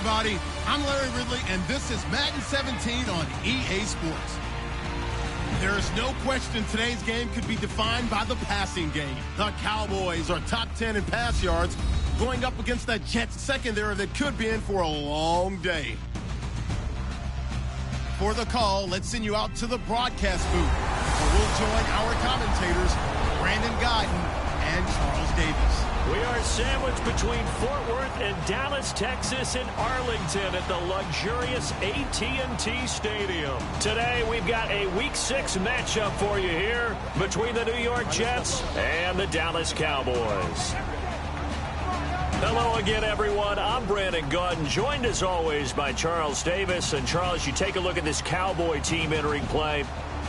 everybody. I'm Larry Ridley, and this is Madden 17 on EA Sports. There is no question today's game could be defined by the passing game. The Cowboys are top 10 in pass yards, going up against that Jets secondary that could be in for a long day. For the call, let's send you out to the broadcast booth, where we'll join our commentators, Brandon Guyton and Charles Davis. We are sandwiched between Fort Worth and Dallas, Texas, and Arlington at the luxurious AT&T Stadium. Today, we've got a Week 6 matchup for you here between the New York Jets and the Dallas Cowboys. Hello again, everyone. I'm Brandon Guyton, joined as always by Charles Davis. And Charles, you take a look at this Cowboy team entering play.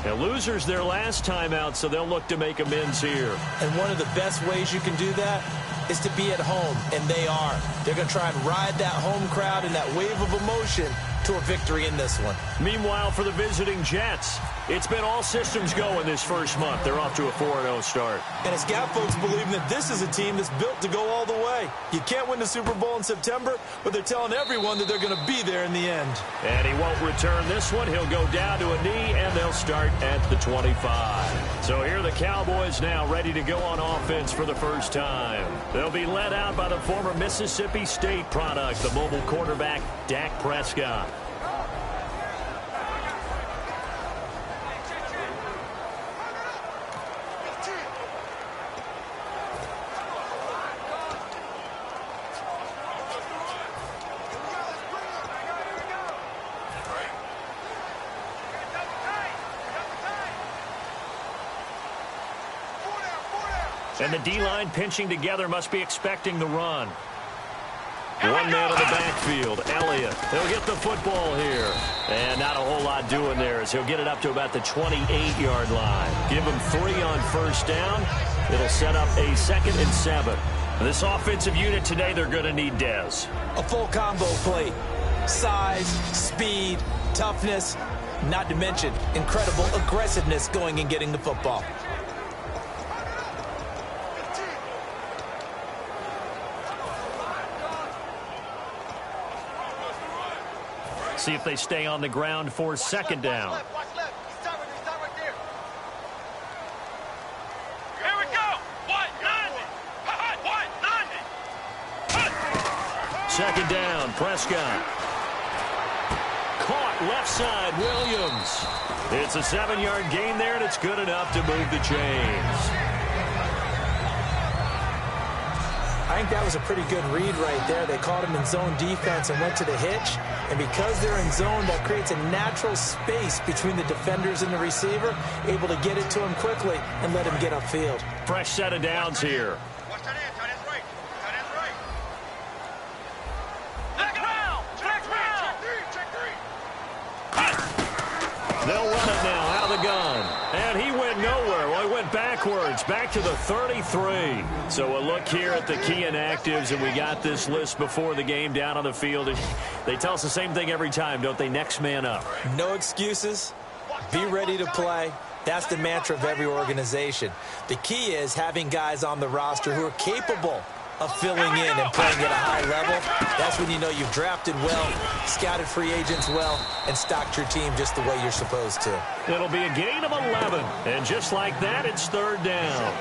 And losers their last time out, so they'll look to make amends here. And one of the best ways you can do that is to be at home, and they are. They're going to try and ride that home crowd and that wave of emotion to a victory in this one. Meanwhile, for the visiting Jets, it's been all systems go in this first month. They're off to a 4-0 start. And it's got folks believing that this is a team that's built to go all the way. You can't win the Super Bowl in September, but they're telling everyone that they're going to be there in the end. And he won't return this one. He'll go down to a knee, and they'll start at the 25. So here are the Cowboys now ready to go on offense for the first time. They'll be led out by the former Mississippi State product, the mobile quarterback, Dak Prescott. And the D-line pinching together must be expecting the run. One man in the backfield, Elliott. He'll get the football here. And not a whole lot doing there as he'll get it up to about the 28-yard line. Give him 3 on first down. It'll set up a 2nd and 7. This offensive unit today, they're going to need Dez. A full combo plate. Size, speed, toughness, not to mention incredible aggressiveness going and getting the football. See if they stay on the ground for 2nd down. Here we go. 2nd down, Prescott. Caught left side, Williams. It's a 7-yard gain there, and it's good enough to move the chains. I think that was a pretty good read right there. They caught him in zone defense and went to the hitch. And because they're in zone, that creates a natural space between the defenders and the receiver, able to get it to him quickly and let him get upfield. Fresh set of downs here. Watch that end. Tight end's right. Tight end's right. Check round. Check round. Check 3. They'll run it now out of the gun. And he went nowhere. Well, he went backwards, back to the 33. So a look here at the key inactives, and we got this list before the game down on the field. They tell us the same thing every time, don't they? Next man up. No excuses. Be ready to play. That's the mantra of every organization. The key is having guys on the roster who are capable of filling in and playing at a high level. That's when you know you've drafted well, scouted free agents well, and stocked your team just the way you're supposed to. It'll be a gain of 11. And just like that, it's 3rd down.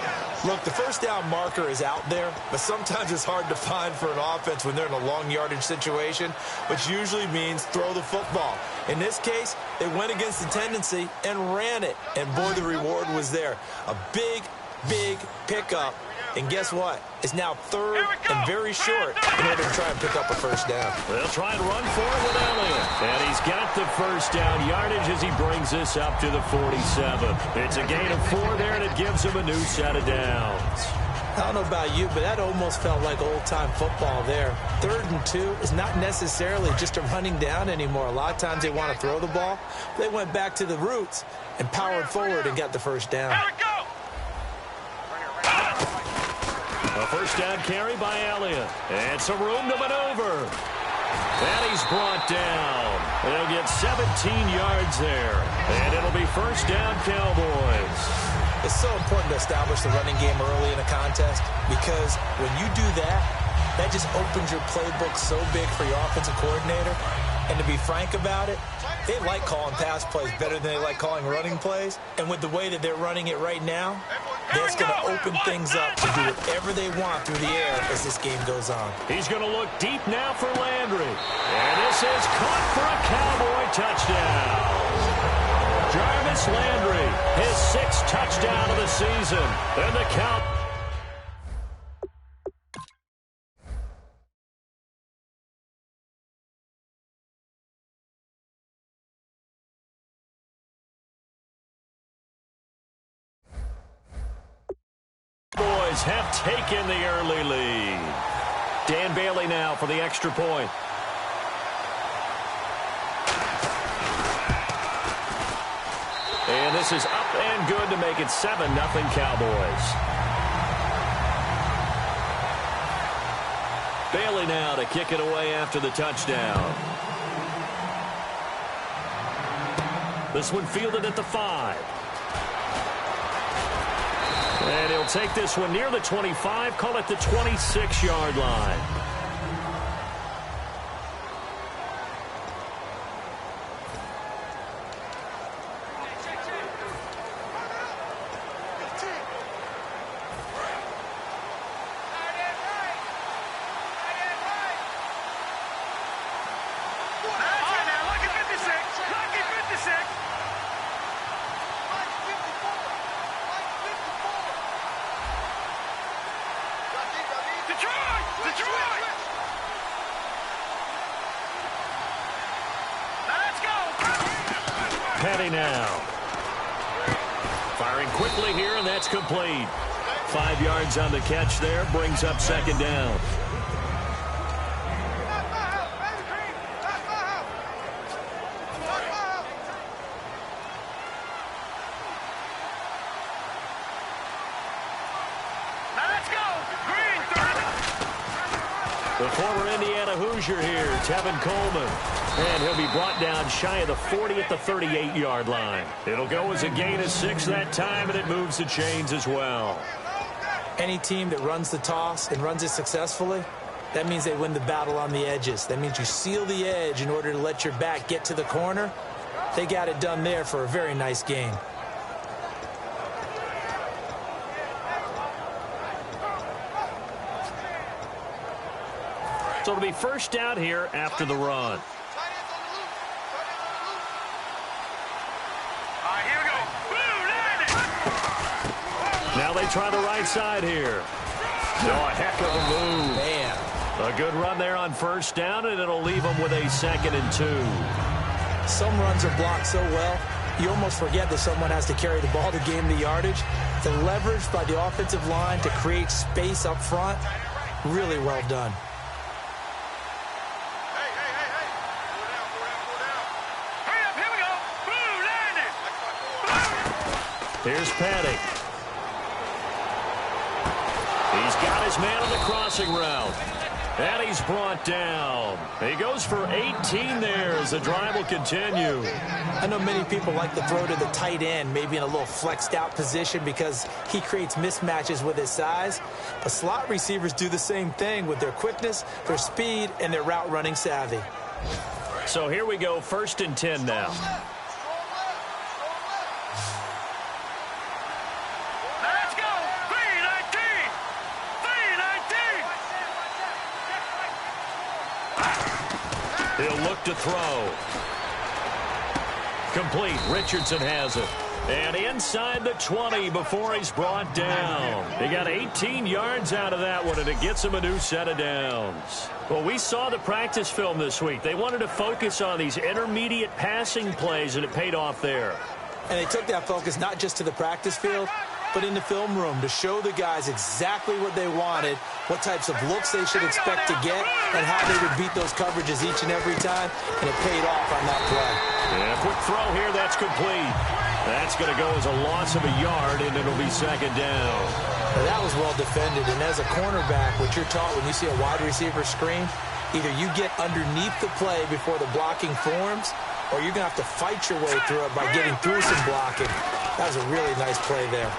Look, the first down marker is out there, but sometimes it's hard to find for an offense when they're in a long yardage situation, which usually means throw the football. In this case, they went against the tendency and ran it. And boy, the reward was there. A big, big pickup. And guess what? It's now 3rd and very short in order to try and pick up a first down. They'll try and run for it with Elliott. And he's got the first down yardage as he brings this up to the 47. It's a gain of 4 there, and it gives him a new set of downs. I don't know about you, but that almost felt like old-time football there. 3rd and 2 is not necessarily just a running down anymore. A lot of times they want to throw the ball. They went back to the roots and powered forward and got the first down. A first down carry by Elliott. And some room to maneuver. And he's brought down. They'll get 17 yards there. And it'll be first down, Cowboys. It's so important to establish the running game early in a contest because when you do that, that just opens your playbook so big for your offensive coordinator. And to be frank about it, they like calling pass plays better than they like calling running plays. And with the way that they're running it right now, that's going to open things up to do whatever they want through the air as this game goes on. He's going to look deep now for Landry. And this is caught for a Cowboy touchdown. Jarvis Landry, his 6th touchdown of the season. And the count. Cowboys have taken the early lead. Dan Bailey now for the extra point. And this is up and good to make it 7-0 Cowboys. Bailey now to kick it away after the touchdown. This one fielded at the 5. And he'll take this one near the 25, call it the 26-yard line. Petty now. Firing quickly here, and that's complete. 5 yards on the catch there, brings up 2nd down. The former Indiana Hoosier here, Tevin Coleman. And he'll be brought down shy of the 40 at the 38-yard line. It'll go as a gain of 6 that time, and it moves the chains as well. Any team that runs the toss and runs it successfully, that means they win the battle on the edges. That means you seal the edge in order to let your back get to the corner. They got it done there for a very nice gain. So it'll be first down here after the run. Now they try the right side here. Oh, a heck of a move. Man. A good run there on first down, and it'll leave them with a 2nd and 2. Some runs are blocked so well, you almost forget that someone has to carry the ball to gain the yardage. The leverage by the offensive line to create space up front, really well done. Here's Petty. He's got his man on the crossing route. And he's brought down. He goes for 18 there as the drive will continue. I know many people like to throw to the tight end, maybe in a little flexed out position because he creates mismatches with his size. But slot receivers do the same thing with their quickness, their speed, and their route running savvy. So here we go, 1st and 10 now. He'll look to throw. Complete. Richardson has it. And inside the 20 before he's brought down. He got 18 yards out of that one, and it gets him a new set of downs. Well, we saw the practice film this week. They wanted to focus on these intermediate passing plays, and it paid off there. And they took that focus not just to the practice field, but in the film room to show the guys exactly what they wanted, what types of looks they should expect to get, and how they would beat those coverages each and every time, and it paid off on that play. And a quick throw here, that's complete. That's going to go as a loss of a yard, and it'll be 2nd down. Now, that was well defended, and as a cornerback, what you're taught when you see a wide receiver screen, either you get underneath the play before the blocking forms, or you're going to have to fight your way through it by getting through some blocking. That was a really nice play there.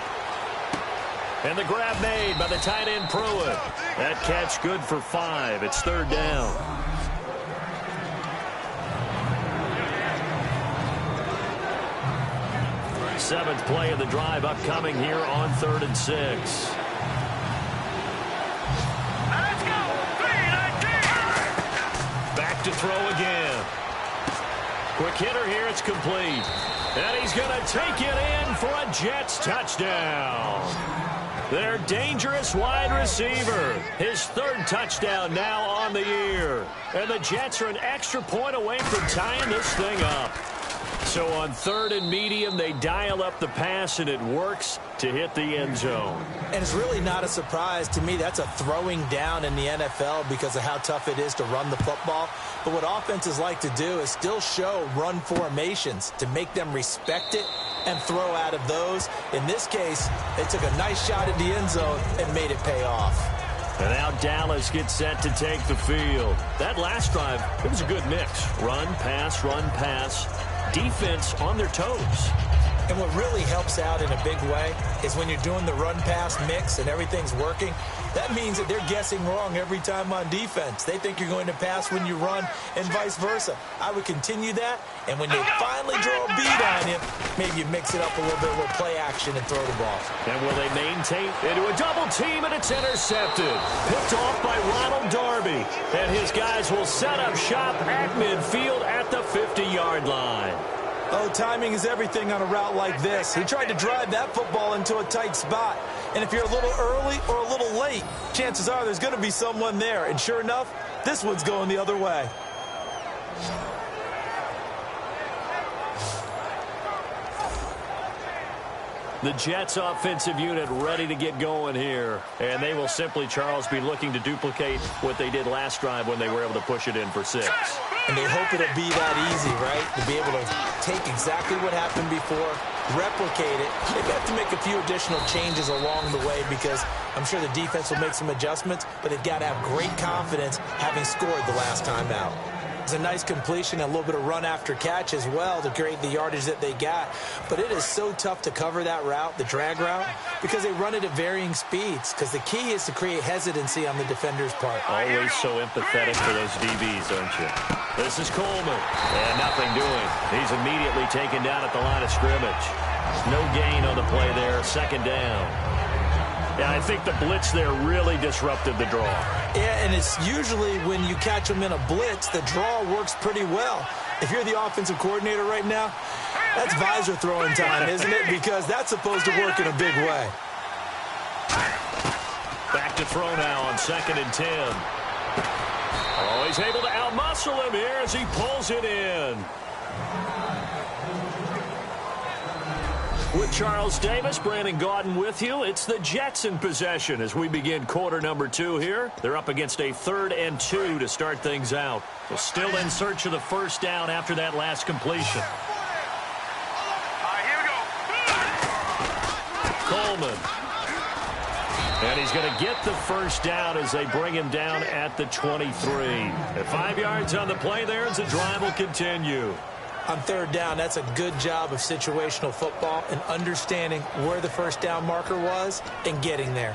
And the grab made by the tight end Pruitt. That catch good for 5. It's 3rd down. Seventh play of the drive upcoming here on 3rd and 6. Let's go. 3-19. Back to throw again. Quick hitter here. It's complete. And he's going to take it in for a Jets touchdown. Their dangerous wide receiver. His 3rd touchdown now on the year. And the Jets are an extra point away from tying this thing up. So on 3rd and medium, they dial up the pass, and it works to hit the end zone. And it's really not a surprise to me. That's a throwing down in the NFL because of how tough it is to run the football. But what offenses like to do is still show run formations to make them respect it and throw out of those. In this case, they took a nice shot at the end zone and made it pay off. And now Dallas gets set to take the field. That last drive, it was a good mix. Run, pass, defense on their toes. And what really helps out in a big way is when you're doing the run-pass mix and everything's working, that means that they're guessing wrong every time on defense. They think you're going to pass when you run and vice versa. I would continue that, and when they finally draw a beat on you, maybe you mix it up a little bit with play action and throw the ball. And will they maintain into a double team, and it's intercepted. Picked off by Ronald Darby. And his guys will set up shop at midfield at the 50-yard line. Oh, timing is everything on a route like this. He tried to drive that football into a tight spot. And if you're a little early or a little late, chances are there's going to be someone there. And sure enough, this one's going the other way. The Jets offensive unit ready to get going here. And they will simply, Charles, be looking to duplicate what they did last drive when they were able to push it in for 6. And they hope it'll be that easy, right? To be able to take exactly what happened before, replicate it. They've got to make a few additional changes along the way because I'm sure the defense will make some adjustments, but they've got to have great confidence having scored the last time out. It's a nice completion and a little bit of run after catch as well to create the yardage that they got. But it is so tough to cover that route, the drag route, because they run it at varying speeds. Because the key is to create hesitancy on the defender's part. Always so empathetic for those DBs, aren't you? This is Coleman. And nothing doing. He's immediately taken down at the line of scrimmage. No gain on the play there. 2nd down. Yeah, I think the blitz there really disrupted the draw. Yeah, and it's usually when you catch them in a blitz, the draw works pretty well. If you're the offensive coordinator right now, that's visor throwing time, isn't it? Because that's supposed to work in a big way. Back to throw now on 2nd and 10. Oh, he's able to outmuscle him here as he pulls it in. With Charles Davis, Brandon Gaudin with you. It's the Jets in possession as we begin quarter number 2 here. They're up against a 3rd and 2 to start things out. They're still in search of the 1st down after that last completion. All right, here we go. Coleman. And he's going to get the 1st down as they bring him down at the 23. At 5 yards on the play there as the drive will continue. On 3rd down, that's a good job of situational football and understanding where the 1st down marker was and getting there.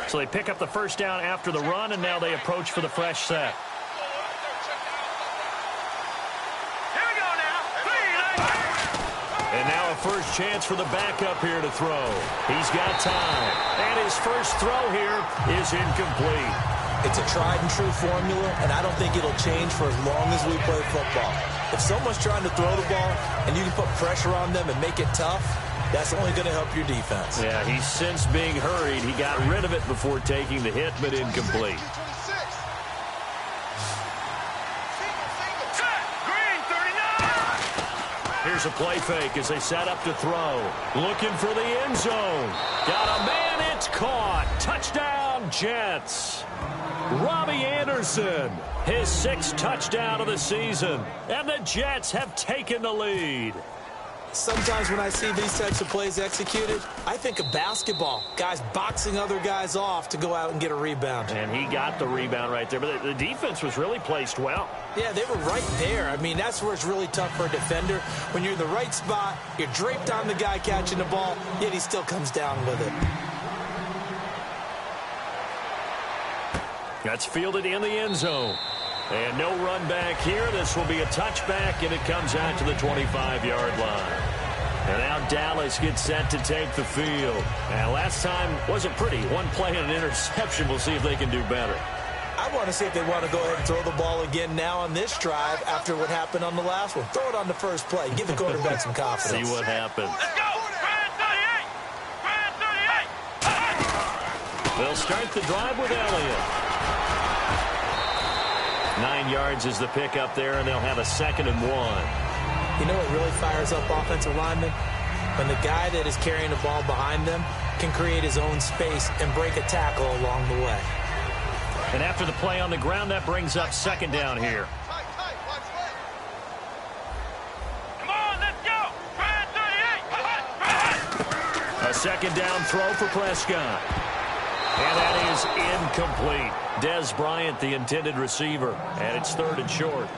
So they pick up the 1st down after the run, and now they approach for the fresh set. And now a first chance for the backup here to throw. He's got time. And his first throw here is incomplete. It's a tried-and-true formula, and I don't think it'll change for as long as we play football. If someone's trying to throw the ball and you can put pressure on them and make it tough, that's only going to help your defense. Yeah, he's since being hurried. He got rid of it before taking the hit, but incomplete. Here's a play fake as they set up to throw. Looking for the end zone. Got a man, it's caught. Touchdown, Jets. Robbie Anderson, his 6th touchdown of the season. And the Jets have taken the lead. Sometimes when I see these types of plays executed, I think of basketball. Guys boxing other guys off to go out and get a rebound. And he got the rebound right there. But the defense was really placed well. Yeah, they were right there. I mean, that's where it's really tough for a defender. When you're in the right spot, you're draped on the guy catching the ball, yet he still comes down with it. That's fielded in the end zone. And no run back here. This will be a touchback, and it comes out to the 25-yard line. And now Dallas gets set to take the field. And last time wasn't pretty. One play and an interception. We'll see if they can do better. I want to see if they want to go ahead and throw the ball again now on this drive after what happened on the last one. Throw it on the first play. Give the quarterback some confidence. See what happens. Let's go. Brand 38. They'll start the drive with Elliott. 9 yards is the pickup there, and they'll have a 2nd and 1. You know what really fires up offensive linemen? When the guy that is carrying the ball behind them can create his own space and break a tackle along the way. And after the play on the ground, that brings up 2nd down here. Come on, let's go. Brand 38. A 2nd down throw for Prescott. And that is incomplete. Dez Bryant, the intended receiver, and it's 3rd and short.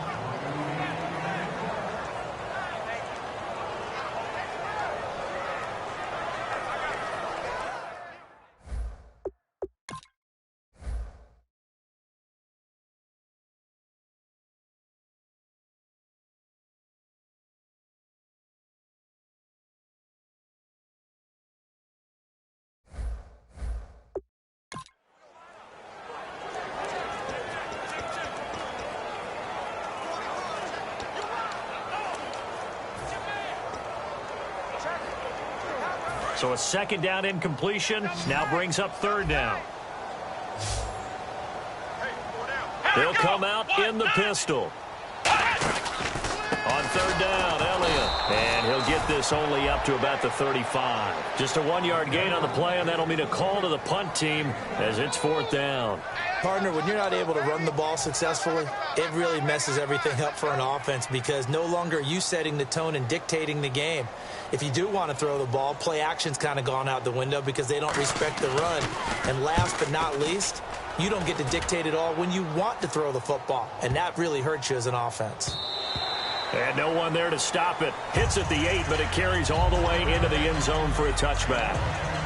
So a 2nd down incompletion now brings up 3rd down. They'll come out in the pistol. On 3rd down, Elliott. And he'll get this only up to about the 35. Just a 1-yard gain on the play, and that'll mean a call to the punt team as it's 4th down. Partner, when you're not able to run the ball successfully, it really messes everything up for an offense because no longer are you setting the tone and dictating the game. If you do want to throw the ball, play action's kind of gone out the window because they don't respect the run. And last but not least, you don't get to dictate it all when you want to throw the football. And that really hurts you as an offense. And no one there to stop it. Hits at the 8, but it carries all the way into the end zone for a touchback.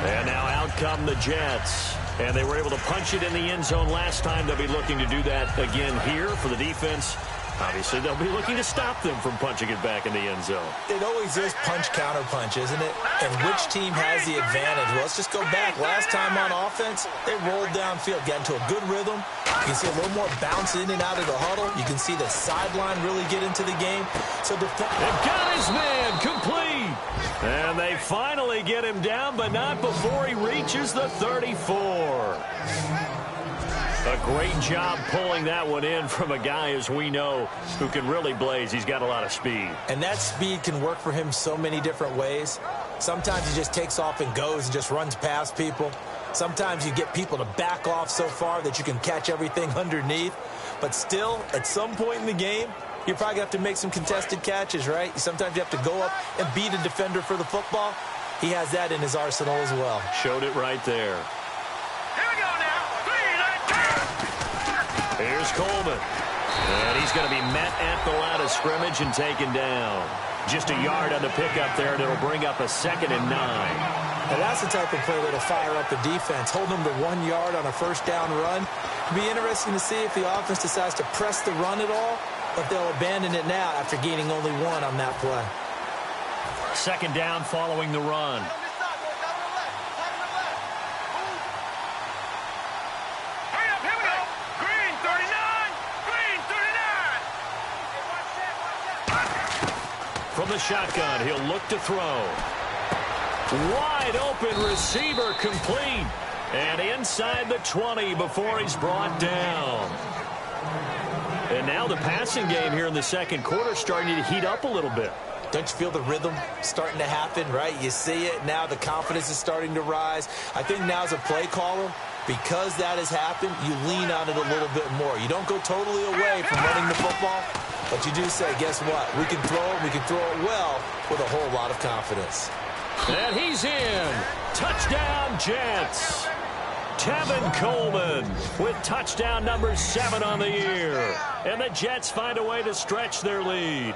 And now out come the Jets. And they were able to punch it in the end zone last time. They'll be looking to do that again here for the defense. Obviously, they'll be looking to stop them from punching it back in the end zone. It always is punch-counter-punch, isn't it? And which team has the advantage? Well, let's just go back. Last time on offense, they rolled downfield, got into a good rhythm. You can see a little more bounce in and out of the huddle. You can see the sideline really get into the game. So they've got his man complete. And they finally get him down, but not before he reaches the 34. A great job pulling that one in from a guy, as we know, who can really blaze. He's got a lot of speed. And that speed can work for him so many different ways. Sometimes he just takes off and goes and just runs past people. Sometimes you get people to back off so far that you can catch everything underneath. But still, at some point in the game, you're probably going to have to make some contested catches, right? Sometimes you have to go up and beat a defender for the football. He has that in his arsenal as well. Showed it right there. Here we go now. 3, 9, 10. Here's Coleman. And he's going to be met at the line of scrimmage and taken down. Just a yard on the pickup there, and it'll bring up a 2nd and 9. Now that's the type of play that'll fire up the defense. Hold them to 1 yard on a first down run. It'll be interesting to see if the offense decides to press the run at all, but they'll abandon it now after gaining only 1 on that play. 2nd down following the run. Hurry up, here we go. Green 39. Green 39. From the shotgun, he'll look to throw. Wide open receiver complete. And inside the 20 before he's brought down. And now the passing game here in the second quarter starting to heat up a little bit. Don't you feel the rhythm starting to happen, right? You see it now. The confidence is starting to rise. I think now as a play caller, because that has happened, you lean on it a little bit more. You don't go totally away from running the football, But you do say, guess what? We can throw it well with a whole lot of confidence. And he's in. Touchdown, Jets. Tevin Coleman with touchdown number 7 on the year. And the Jets find a way to stretch their lead.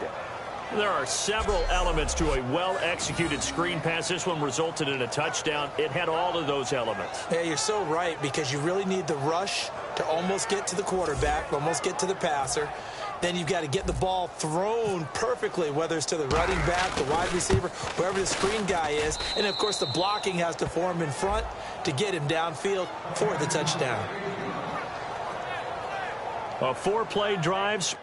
There are several elements to a well-executed screen pass. This one resulted in a touchdown. It had all of those elements. Yeah, you're so right, because you really need the rush to almost get to the quarterback, almost get to the passer. Then you've got to get the ball thrown perfectly, whether it's to the running back, the wide receiver, whoever the screen guy is. And, of course, the blocking has to form in front to get him downfield for the touchdown. A 4-play drive.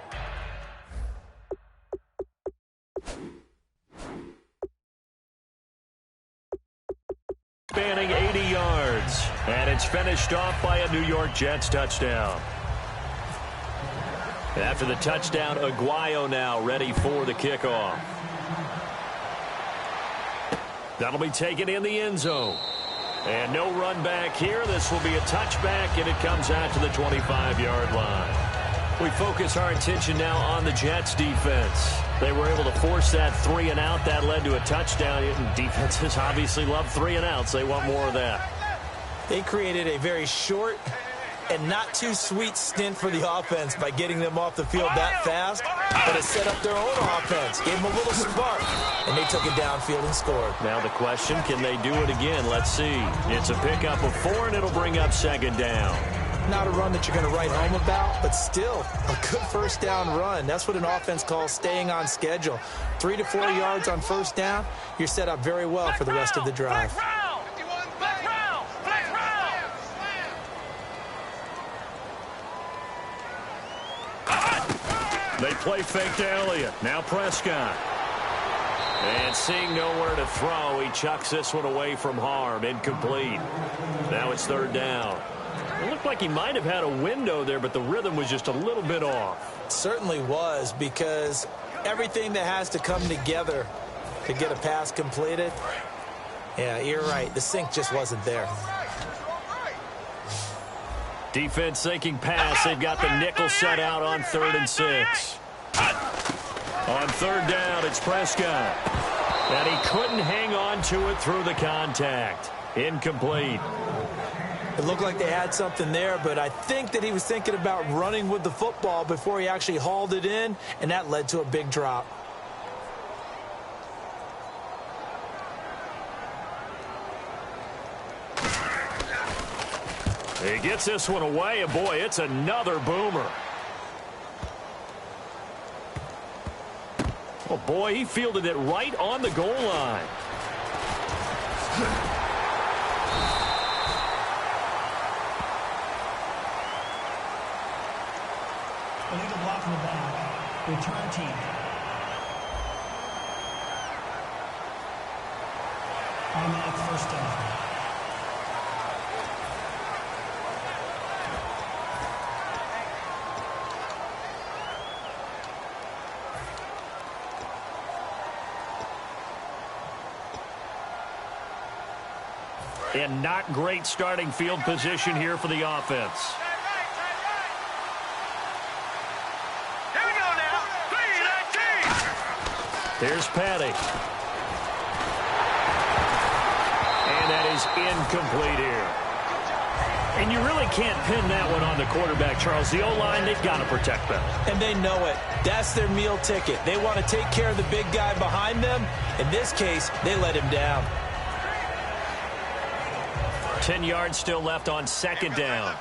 Spanning 80 yards. And it's finished off by a New York Jets touchdown. After the touchdown, Aguayo now ready for the kickoff. That'll be taken in the end zone. And no run back here. This will be a touchback, and it comes out to the 25-yard line. We focus our attention now on the Jets defense. They were able to force that 3-and-out. That led to a touchdown. Defenses obviously love 3-and-outs. They want more of that. They created a very short and not too sweet stint for the offense by getting them off the field that fast, but it set up their own offense, gave them a little spark, and they took it downfield and scored. Now the question, can they do it again? Let's see. It's a pickup of 4, and it'll bring up 2nd down. Not a run that you're going to write home about, but still a good first down run. That's what an offense calls staying on schedule. 3 to 4 yards on first down, you're set up very well for the rest of the drive. They play fake to Elliott. Now Prescott. And seeing nowhere to throw, he chucks this one away from harm. Incomplete. Now it's 3rd down. It looked like he might have had a window there, but the rhythm was just a little bit off. It certainly was, because everything that has to come together to get a pass completed, yeah, you're right. The sync just wasn't there. Defense thinking pass. They've got the nickel set out on 3rd and 6. On 3rd down, it's Prescott. And he couldn't hang on to it through the contact. Incomplete. It looked like they had something there, but I think that he was thinking about running with the football before he actually hauled it in, and that led to a big drop. He gets this one away, and boy, it's another boomer. Oh, boy, he fielded it right on the goal line. Illegal block in the back. Return team. Automatic first down. And not great starting field position here for the offense. Here we go now. 3-19. Here's Patty. And that is incomplete here. And you really can't pin that one on the quarterback, Charles. The O-line, they've got to protect them. And they know it. That's their meal ticket. They want to take care of the big guy behind them. In this case, they let him down. 10 yards still left on 2nd down.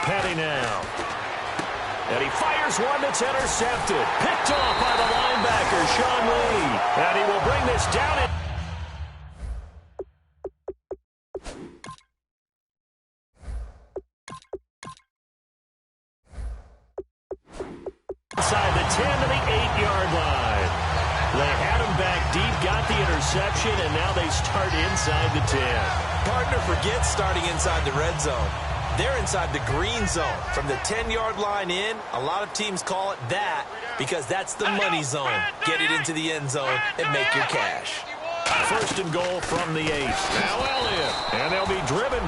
Petty now. And he fires one that's intercepted. Picked off by the linebacker, Sean Lee. And he will bring this down. Inside the 10 to the 8-yard line. They had him back deep, got the interception, and now they start inside the 10. Partner forgets starting inside the red zone. They're inside the green zone. From the 10-yard line in, a lot of teams call it that because that's the money zone. Get it into the end zone and make your cash. 1st and goal from the 8. Now Elliott. And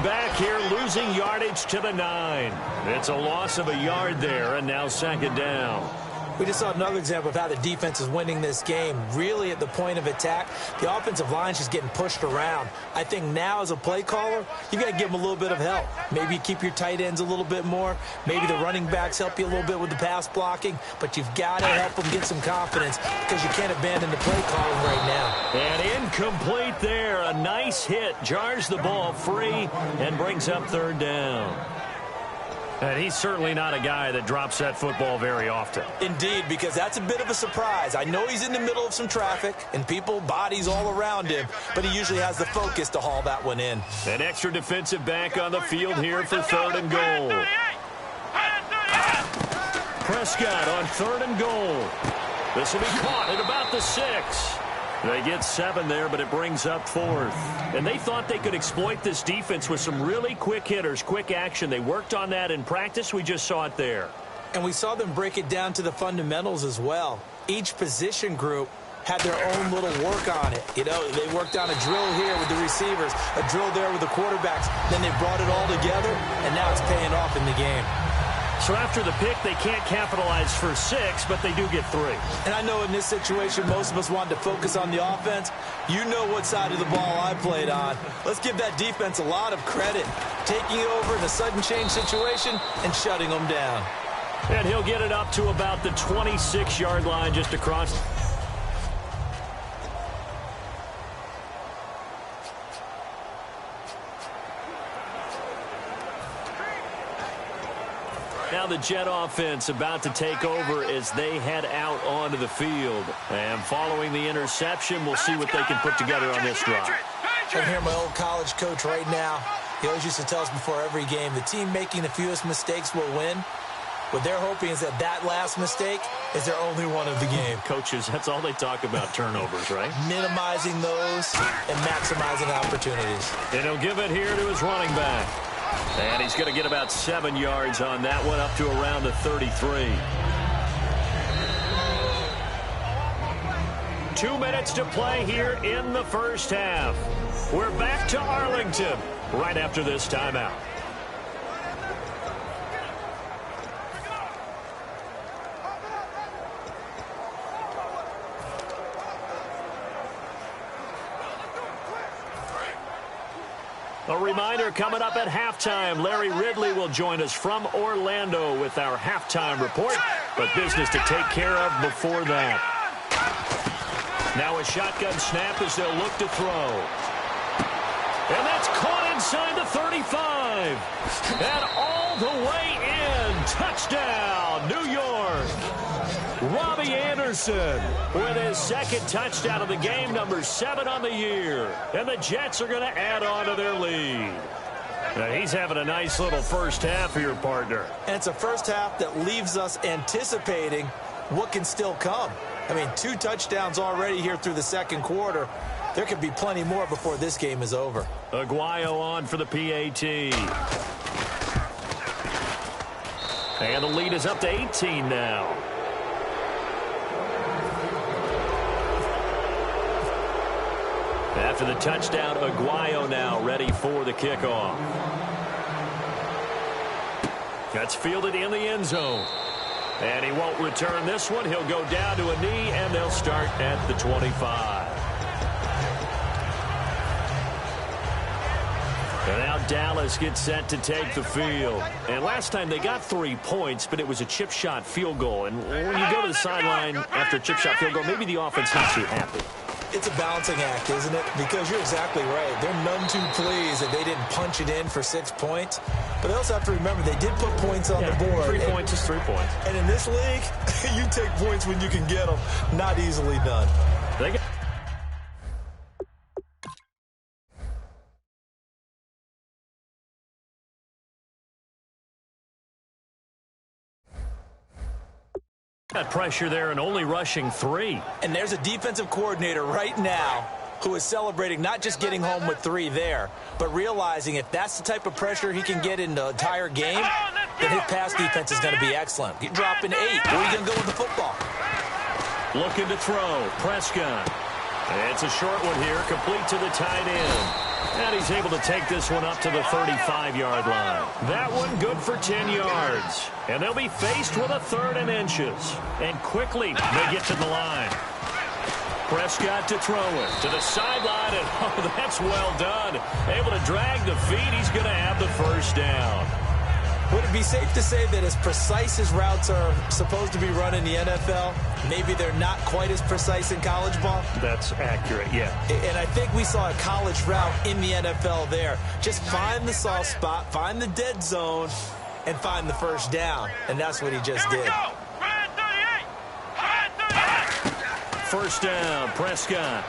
back here, losing yardage to the 9. It's a loss of a yard there, and now second down. We just saw another example of how the defense is winning this game. Really at the point of attack, the offensive line's just getting pushed around. I think now as a play caller, you got to give them a little bit of help. Maybe you keep your tight ends a little bit more. Maybe the running backs help you a little bit with the pass blocking. But you've got to help them get some confidence because you can't abandon the play calling right now. And incomplete there. A nice hit. Jars the ball free and brings up third down. And he's certainly not a guy that drops that football very often. Indeed, because that's a bit of a surprise. I know he's in the middle of some traffic and bodies all around him, but he usually has the focus to haul that one in. An extra defensive back on the field here for third and goal. Prescott on third and goal. This will be caught at about the 6. They get 7 there, but it brings up fourth. And they thought they could exploit this defense with some really quick hitters, quick action. They worked on that in practice. We just saw it there. And we saw them break it down to the fundamentals as well. Each position group had their own little work on it. You know, they worked on a drill here with the receivers, a drill there with the quarterbacks. Then they brought it all together, and now it's paying off in the game. So after the pick, they can't capitalize for 6, but they do get 3. And I know in this situation, most of us wanted to focus on the offense. You know what side of the ball I played on. Let's give that defense a lot of credit. Taking it over in a sudden change situation and shutting them down. And he'll get it up to about the 26-yard line just across. Now the Jet offense about to take over as they head out onto the field. And following the interception, we'll see what they can put together on this drive. I hear my old college coach right now. He always used to tell us before every game, the team making the fewest mistakes will win. What they're hoping is that that last mistake is their only one of the game. Coaches, that's all they talk about, turnovers, right? Minimizing those and maximizing opportunities. And he'll give it here to his running back. And he's going to get about 7 yards on that one, up to around the 33. 2 minutes to play here in the first half. We're back to Arlington right after this timeout. A reminder coming up at halftime, Larry Ridley will join us from Orlando with our halftime report, but business to take care of before that. Now a shotgun snap as they'll look to throw. And that's caught inside the 35. And all the way in. Touchdown, New York. Robbie Anderson with his second touchdown of the game, number 7 on the year. And the Jets are going to add on to their lead. Now he's having a nice little first half here, partner. And it's a first half that leaves us anticipating what can still come. I mean, 2 touchdowns already here through the second quarter. There could be plenty more before this game is over. Aguayo on for the PAT. And the lead is up to 18 now. After the touchdown, Aguayo now ready for the kickoff. That's fielded in the end zone. And he won't return this one. He'll go down to a knee, and they'll start at the 25. And now Dallas gets set to take the field. And last time they got 3 points, but it was a chip shot field goal. And when you go to the sideline after a chip shot field goal, maybe the offense not too happy. It's a balancing act, isn't it? Because you're exactly right. They're none too pleased that they didn't punch it in for 6 points. But they also have to remember they did put points on the board. 3 points is 3 points. And in this league, you take points when you can get them. Not easily done. They got pressure there and only rushing 3. And there's a defensive coordinator right now who is celebrating not just getting home with 3 there, but realizing if that's the type of pressure he can get in the entire game, then his pass defense is going to be excellent. You're dropping 8. Where are you going to go with the football? Looking to throw. Prescott. It's a short one here, complete to the tight end. And he's able to take this one up to the 35-yard line. That one good for 10 yards. And they'll be faced with a 3rd and inches. And quickly they get to the line. Prescott to throw it to the sideline, and oh, that's well done. Able to drag the feet. He's going to have the first down. Would it be safe to say that as precise as routes are supposed to be run in the NFL, maybe they're not quite as precise in college ball? That's accurate, yeah. And I think we saw a college route in the NFL there. Just find the soft spot, find the dead zone, and find the first down. And that's what he just did. First down, Prescott.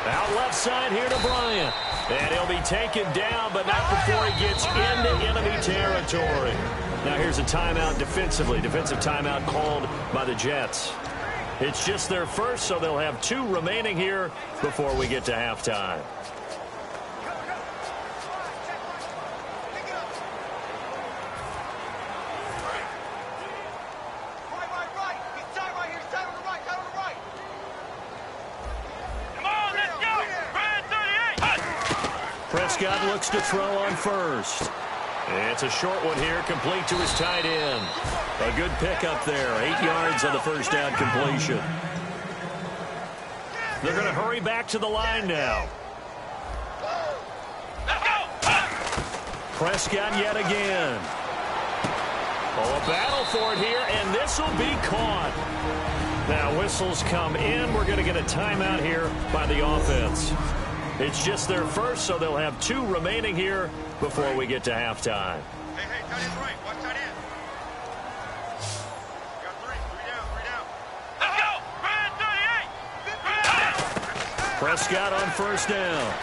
Out left side here to Bryant. And he'll be taken down, but not before he gets into enemy territory. Now here's a timeout defensively. Defensive timeout called by the Jets. It's just their first, so they'll have 2 remaining here before we get to halftime. Prescott looks to throw on first. It's a short one here, complete to his tight end. A good pickup there, 8 yards on the first down completion. They're going to hurry back to the line now. Prescott yet again. Oh, a battle for it here, and this will be caught. Now whistles come in. We're going to get a timeout here by the offense. It's just their first, so they'll have 2 remaining here before we get to halftime. Hey, tight end's right. Watch tight end. You got 3 down. Let's go! Brand 38! Prescott on first down.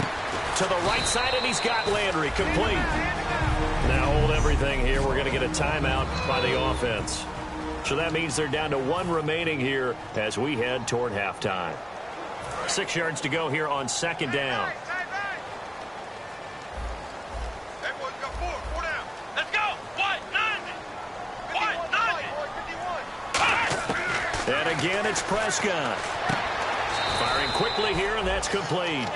To the right side, and he's got Landry complete. Now hold everything here. We're going to get a timeout by the offense. So that means they're down to 1 remaining here as we head toward halftime. 6 yards to go here on second down. And again, it's Prescott. Firing quickly here, and that's complete.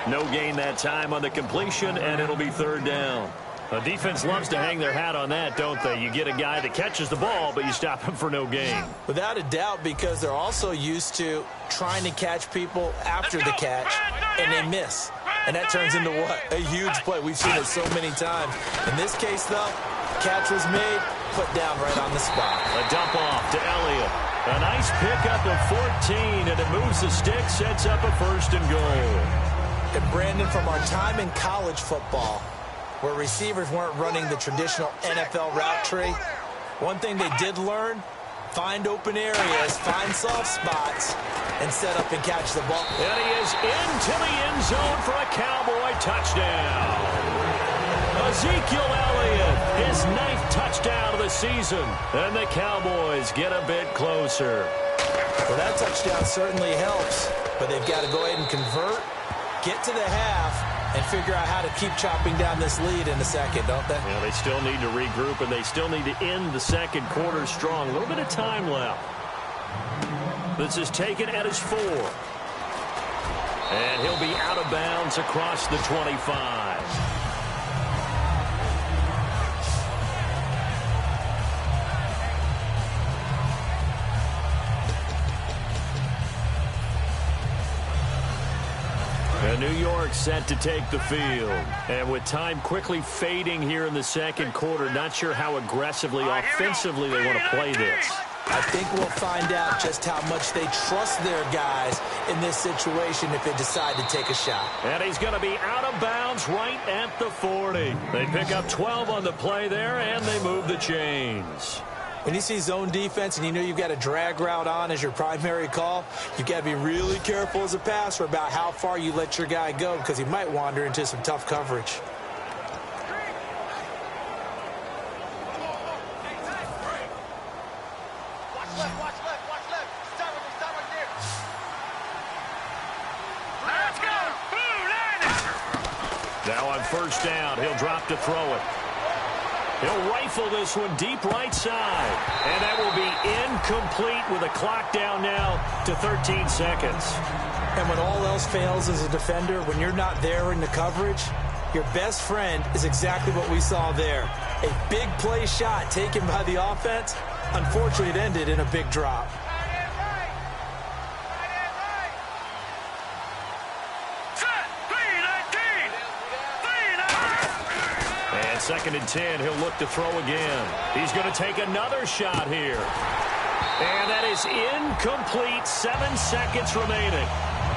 No gain that time on the completion, and it'll be 3rd down. The defense loves to hang their hat on that, don't they? You get a guy that catches the ball, but you stop him for no gain. Without a doubt, because they're also used to trying to catch people after the catch, and they miss. And that turns into what? A huge play. We've seen it so many times. In this case, though, catch was made, put down right on the spot. A dump off to Elliott. A nice pickup of 14, and it moves the stick, sets up a 1st and goal. And Brandon, from our time in college football, where receivers weren't running the traditional NFL route tree, one thing they did learn, find open areas, find soft spots, and set up and catch the ball. And he is into the end zone for a Cowboy touchdown. Ezekiel Elliott, his 9th touchdown of the season, and the Cowboys get a bit closer. Well, that touchdown certainly helps, but they've got to go ahead and convert, get to the half, and figure out how to keep chopping down this lead in the second, don't they? Yeah, they still need to regroup, and they still need to end the second quarter strong. A little bit of time left. This is taken at his 4. And he'll be out of bounds across the 25. And New York set to take the field. And with time quickly fading here in the second quarter, not sure how aggressively, offensively they want to play this. I think we'll find out just how much they trust their guys in this situation if they decide to take a shot. And he's going to be out of bounds right at the 40. They pick up 12 on the play there, and they move the chains. When you see zone defense and you know you've got a drag route on as your primary call, you've got to be really careful as a passer about how far you let your guy go because he might wander into some tough coverage. Now on first down, he'll drop to throw it. He'll rifle this one deep right side. And that will be incomplete with a clock down now to 13 seconds. And when all else fails as a defender, when you're not there in the coverage, your best friend is exactly what we saw there. A big play shot taken by the offense. Unfortunately, it ended in a big drop. And 2nd and 10, he'll look to throw again. He's going to take another shot here. And that is incomplete. 7 seconds remaining.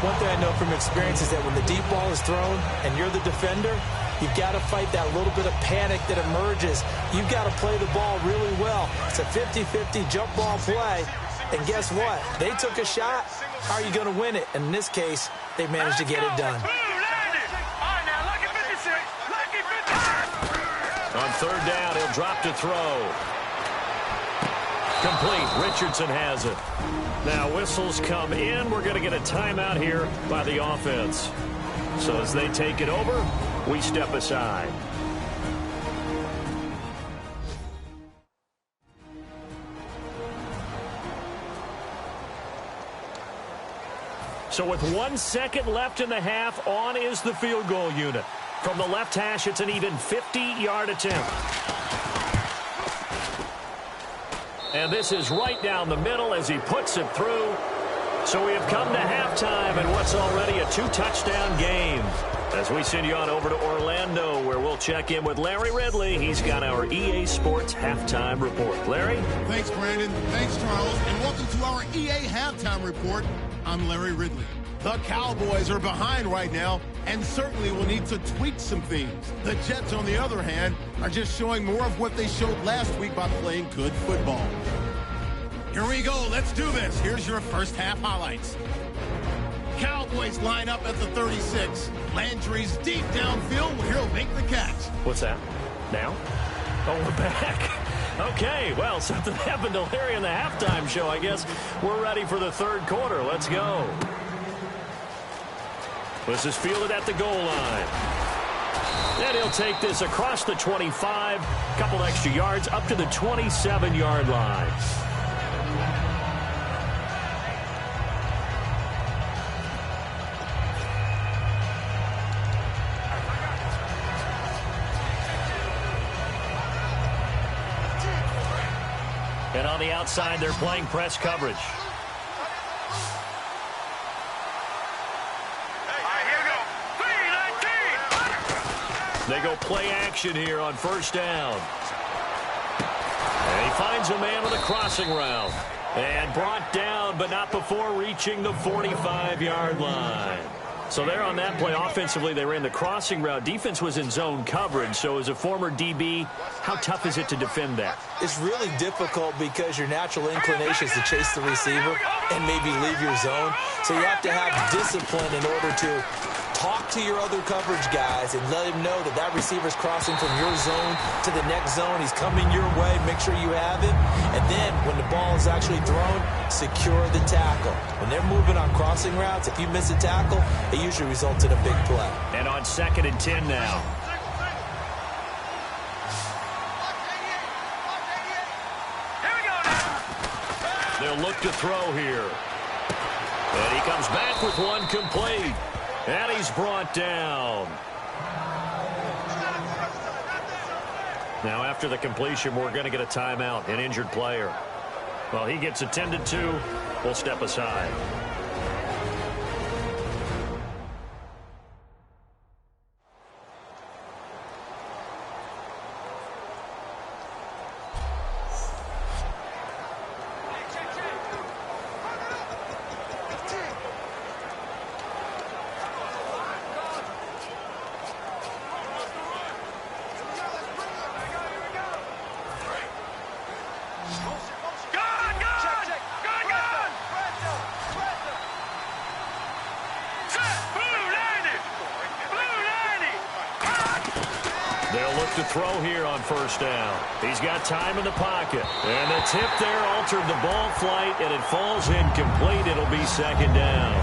One thing I know from experience is that when the deep ball is thrown and you're the defender, you've got to fight that little bit of panic that emerges. You've got to play the ball really well. It's a 50-50 jump ball play. And guess what? They took a shot. How are you going to win it? And in this case, they managed to get it done. On 3rd down, he'll drop to throw. Complete. Richardson has it. Now whistles come in. We're going to get a timeout here by the offense. So as they take it over, we step aside. So with 1 second left in the half, on is the field goal unit. From the left hash, it's an even 50-yard attempt. And this is right down the middle as he puts it through. So we have come to halftime in what's already a 2-touchdown game. As we send you on over to Orlando, where we'll check in with Larry Ridley. He's got our EA Sports halftime report. Larry? Thanks, Brandon. Thanks, Charles. And welcome to our EA halftime report. I'm Larry Ridley. The Cowboys are behind right now and certainly will need to tweak some things. The Jets, on the other hand, are just showing more of what they showed last week by playing good football. Here we go. Let's do this. Here's your first half highlights. Cowboys line up at the 36. Landry's deep downfield. He'll make the catch. What's that? Now? Oh, we're back. Okay, well, something happened to Larry in the halftime show, I guess. We're ready for the 3rd quarter. Let's go. This is fielded at the goal line. And he'll take this across the 25, couple extra yards, up to the 27-yard line. And on the outside, they're playing press coverage. They go play action here on 1st down. And he finds a man with a crossing route. And brought down, but not before reaching the 45-yard line. So there on that play, offensively, they ran the crossing route. Defense was in zone coverage. So as a former DB, how tough is it to defend that? It's really difficult because your natural inclination is to chase the receiver and maybe leave your zone. So you have to have discipline in order to talk to your other coverage guys and let him know that that receiver's crossing from your zone to the next zone. He's coming your way. Make sure you have him. And then when the ball is actually thrown, secure the tackle. When they're moving on crossing routes, if you miss a tackle, it usually results in a big play. And on 2nd and 10 now. They'll look to throw here. And he comes back with one complete. And he's brought down. Now, after the completion, we're going to get a timeout, an injured player. Well, he gets attended to. We'll step aside. To throw here on 1st down. He's got time in the pocket. And the tip there altered the ball flight, and it falls incomplete. It'll be 2nd down.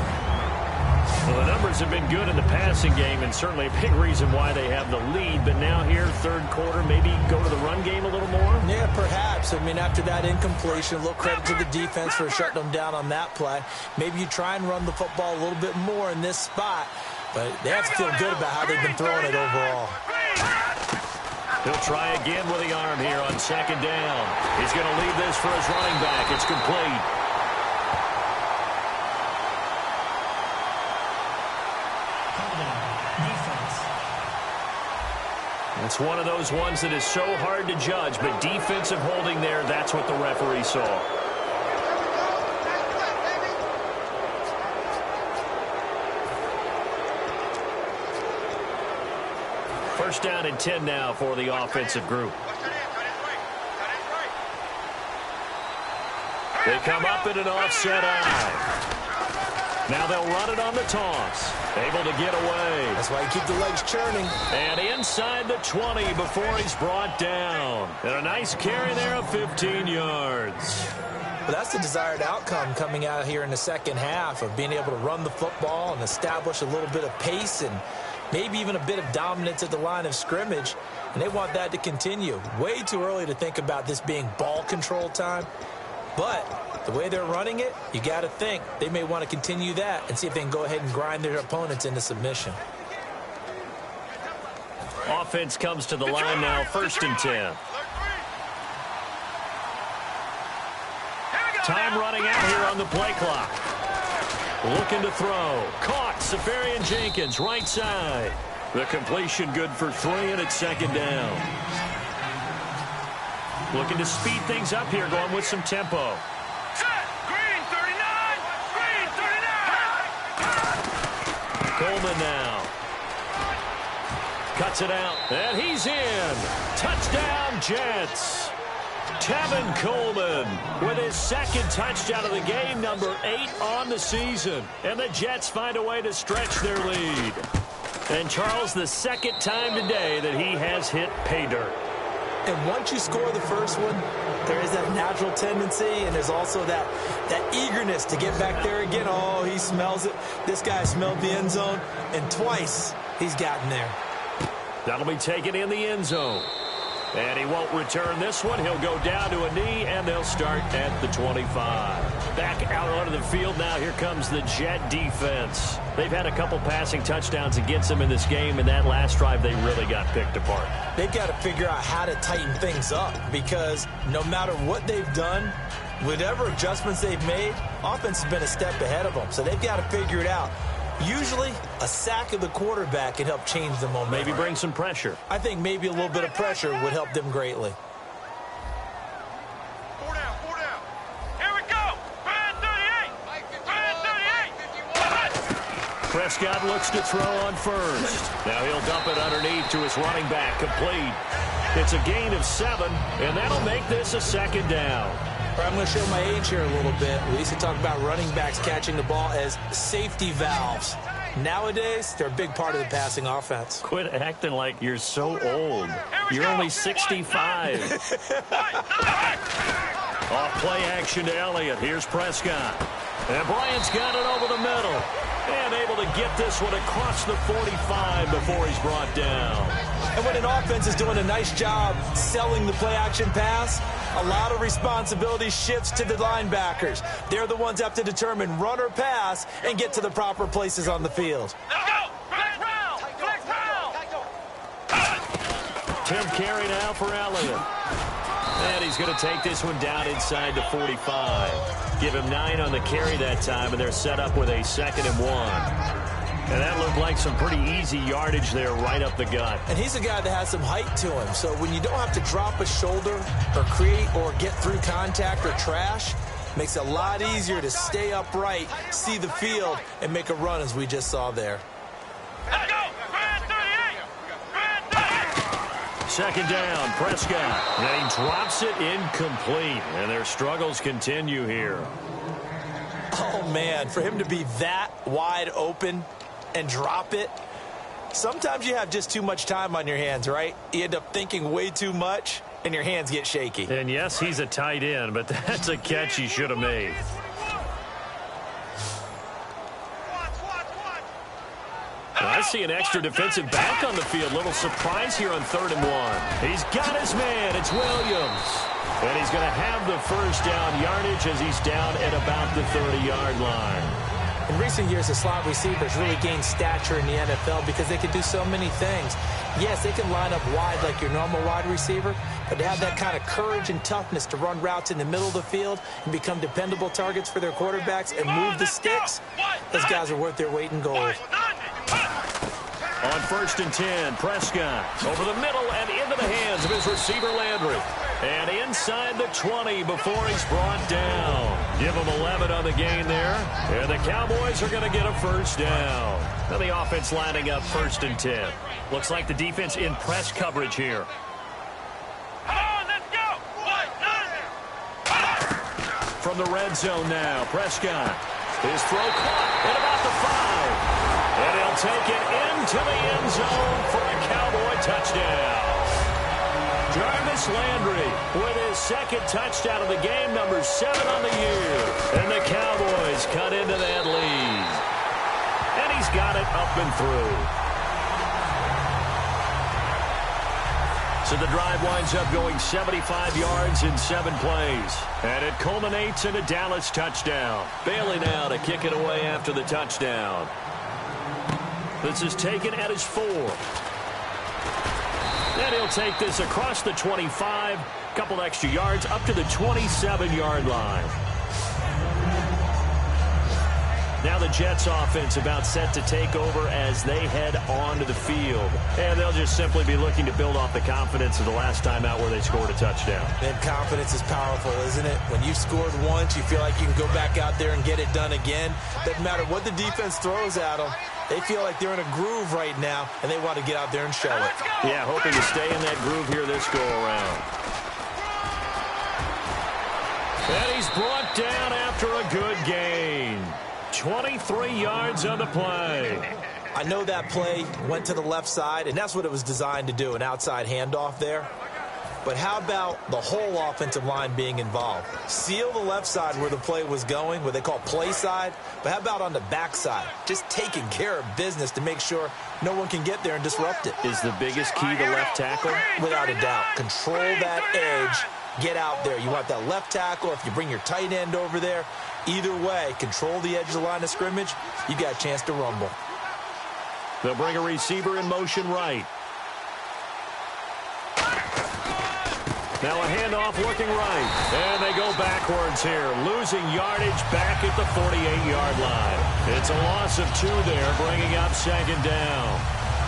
Well, the numbers have been good in the passing game, and certainly a big reason why they have the lead. But now here, third quarter, maybe go to the run game a little more? Yeah, perhaps. I mean, after that incompletion, a little credit to the defense for shutting them down on that play. Maybe you try and run the football a little bit more in this spot, but they have to feel good about how they've been throwing it overall. He'll try again with the arm here on second down. He's going to leave this for his running back. It's complete. It's one of those ones that is so hard to judge, but defensive holding there, that's what the referee saw. First down and 10 now for the offensive group. They come up in an offset eye. Now they'll run it on the toss. Able to get away. That's why you keep the legs churning. And inside the 20 before he's brought down. And a nice carry there of 15 yards. Well, that's the desired outcome coming out here in the second half of being able to run the football and establish a little bit of pace and maybe even a bit of dominance at the line of scrimmage. And they want that to continue. Way too early to think about this being ball control time. But the way they're running it, you got to think they may want to continue that and see if they can go ahead and grind their opponents into submission. Offense comes to the line now, first and 10. Time running out here on the play clock. Looking to throw. Caught. Safarian Jenkins, right side. The completion good for 3, and it's second down. Looking to speed things up here, going with some tempo. Green 39! Green 39! Coleman now. Cuts it out, and he's in. Touchdown, Jets. Tevin Coleman with his second touchdown of the game, number 8 on the season. And the Jets find a way to stretch their lead. And Charles, the second time today that he has hit pay dirt. And once you score the first one, there is that natural tendency, and there's also that eagerness to get back there again. Oh, he smells it. This guy smelled the end zone, and twice he's gotten there. That'll be taken in the end zone. And he won't return this one. He'll go down to a knee, and they'll start at the 25. Back out onto the field now. Here comes the Jet defense. They've had a couple passing touchdowns against them in this game, and that last drive they really got picked apart. They've got to figure out how to tighten things up because no matter what they've done, whatever adjustments they've made, offense has been a step ahead of them. So they've got to figure it out. Usually, a sack of the quarterback can help change the momentum. Maybe bring some pressure. I think maybe a little bit of pressure would help them greatly. 4 down, 4 down. Here we go. Brad 38. Brad 38. Prescott looks to throw on first. Now he'll dump it underneath to his running back. Complete. It's a gain of 7, and that'll make this a second down. I'm going to show my age here a little bit. We used to talk about running backs catching the ball as safety valves. Nowadays, they're a big part of the passing offense. Quit acting like you're so old. You're only 65. Off play action to Elliott. Here's Prescott. And Bryant's got it over the middle. And able to get this one across the 45 before he's brought down. And when an offense is doing a nice job selling the play action pass, a lot of responsibility shifts to the linebackers. They're the ones that have to determine run or pass and get to the proper places on the field. Let's go. Flex round. Flex round. Tim carry now for Elliott. And he's going to take this one down inside the 45. Give him 9 on the carry that time, and they're set up with a 2nd and 1. And that looked like some pretty easy yardage there right up the gut. And he's a guy that has some height to him. So when you don't have to drop a shoulder or create or get through contact or trash, makes it a lot easier to stay upright, see the field, and make a run as we just saw there. Let's go. Brad 38. Brad 38. Second down, Prescott. Then he drops it incomplete. And their struggles continue here. Oh, man, for him to be that wide open and drop it. Sometimes you have just too much time on your hands, right? You end up thinking way too much, and your hands get shaky. And yes, he's a tight end, but that's a catch he should have made. see an extra defensive back on the field. Little surprise here on 3rd and 1. He's got his man. It's Williams. And he's going to have the first down yardage as he's down at about the 30-yard line. In recent years, the slot receivers really gained stature in the NFL because they can do so many things. Yes, they can line up wide like your normal wide receiver, but to have that kind of courage and toughness to run routes in the middle of the field and become dependable targets for their quarterbacks and move the sticks, those guys are worth their weight in gold. On 1st and 10, Prescott over the middle and into the hands of his receiver Landry. And inside the 20 before he's brought down. Give him 11 on the gain there. And the Cowboys are going to get a first down. Now the offense lining up 1st and 10. Looks like the defense in press coverage here. Come on, let's go. From the red zone now, Prescott. His throw caught at about the 5. And he'll take it into the end zone for a Cowboy touchdown. Jarvis Landry with his 2nd touchdown of the game, number 7 on the year. And the Cowboys cut into that lead. And he's got it up and through. So the drive winds up going 75 yards in 7 plays. And it culminates in a Dallas touchdown. Bailey now to kick it away after the touchdown. This is taken at his 4. And he'll take this across the 25, couple extra yards up to the 27-yard line. Now the Jets offense about set to take over as they head onto the field. And they'll just simply be looking to build off the confidence of the last time out where they scored a touchdown. And confidence is powerful, isn't it? When you've scored once, you feel like you can go back out there and get it done again. Doesn't matter what the defense throws at them. They feel like they're in a groove right now, and they want to get out there and show it. Yeah, hoping to stay in that groove here this go-around. And he's brought down after a good gain. 23 yards on the play. I know that play went to the left side, and that's what it was designed to do, an outside handoff there. But how about the whole offensive line being involved? Seal the left side where the play was going, what they call play side. But how about on the back side? Just taking care of business to make sure no one can get there and disrupt it. Is the biggest key the left tackle? Without a doubt. Control that edge. Get out there. You want that left tackle. If you bring your tight end over there, either way, control the edge of the line of scrimmage. You got a chance to rumble. They'll bring a receiver in motion right. Now a handoff looking right. And they go backwards here. Losing yardage back at the 48-yard line. It's a loss of 2 there, bringing up 2nd down.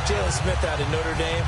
Jalen Smith out of Notre Dame.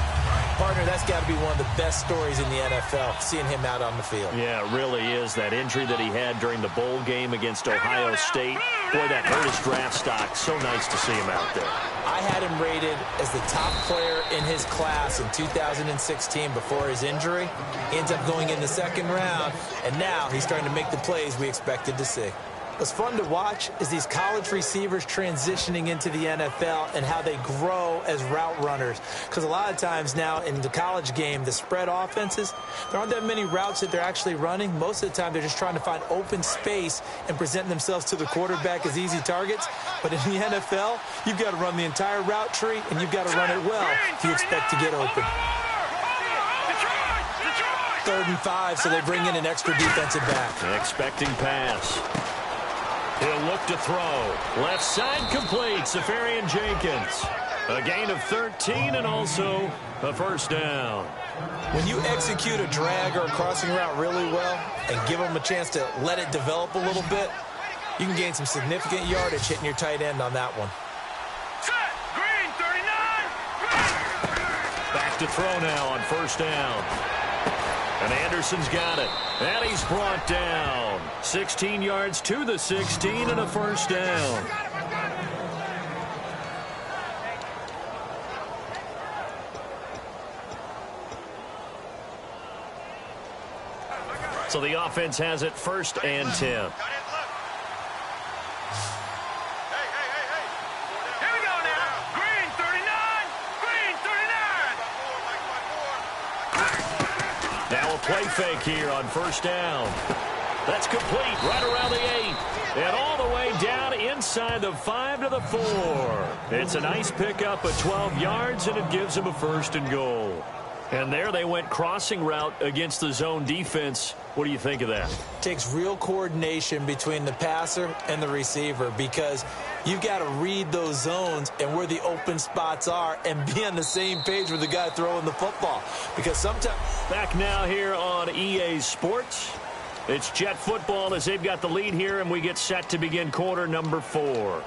Partner, that's got to be one of the best stories in the NFL, seeing him out on the field. Yeah, it really is. That injury that he had during the bowl game against Ohio State. Boy, that hurt his draft stock. So nice to see him out there. I had him rated as the top player in his class in 2016 before his injury. He ends up going in the 2nd round, and now he's starting to make the plays we expected to see. What's fun to watch is these college receivers transitioning into the NFL and how they grow as route runners. Because a lot of times now in the college game, the spread offenses, there aren't that many routes that they're actually running. Most of the time, they're just trying to find open space and present themselves to the quarterback as easy targets. But in the NFL, you've got to run the entire route tree, and you've got to run it well if you expect to get open. 3rd and 5, so they bring in an extra defensive back. An expecting pass. He'll look to throw. Left side complete. Safarian Jenkins. A gain of 13 and also a first down. When you execute a drag or a crossing route really well and give them a chance to let it develop a little bit, you can gain some significant yardage hitting your tight end on that one. Set. Green, 39. Back to throw now on first down. And Anderson's got it. And he's brought down. 16 yards to the 16 and a first down. So the offense has it 1st and 10. Play fake here on first down. That's complete right around the 8. And all the way down inside the 5 to the 4. It's a nice pickup of 12 yards, and it gives them a 1st and goal. And there they went crossing route against the zone defense. What do you think of that? Takes real coordination between the passer and the receiver, because you've got to read those zones and where the open spots are and be on the same page with the guy throwing the football. Because sometimes... Back now here on EA Sports. It's Jet football as they've got the lead here, and we get set to begin quarter number 4.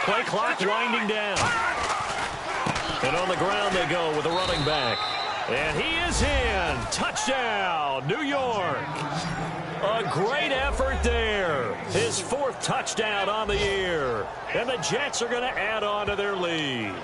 Play clock winding down. And on the ground they go with a running back. And he is in. Touchdown, New York. A great effort there. His 4th touchdown on the year. And the Jets are going to add on to their lead.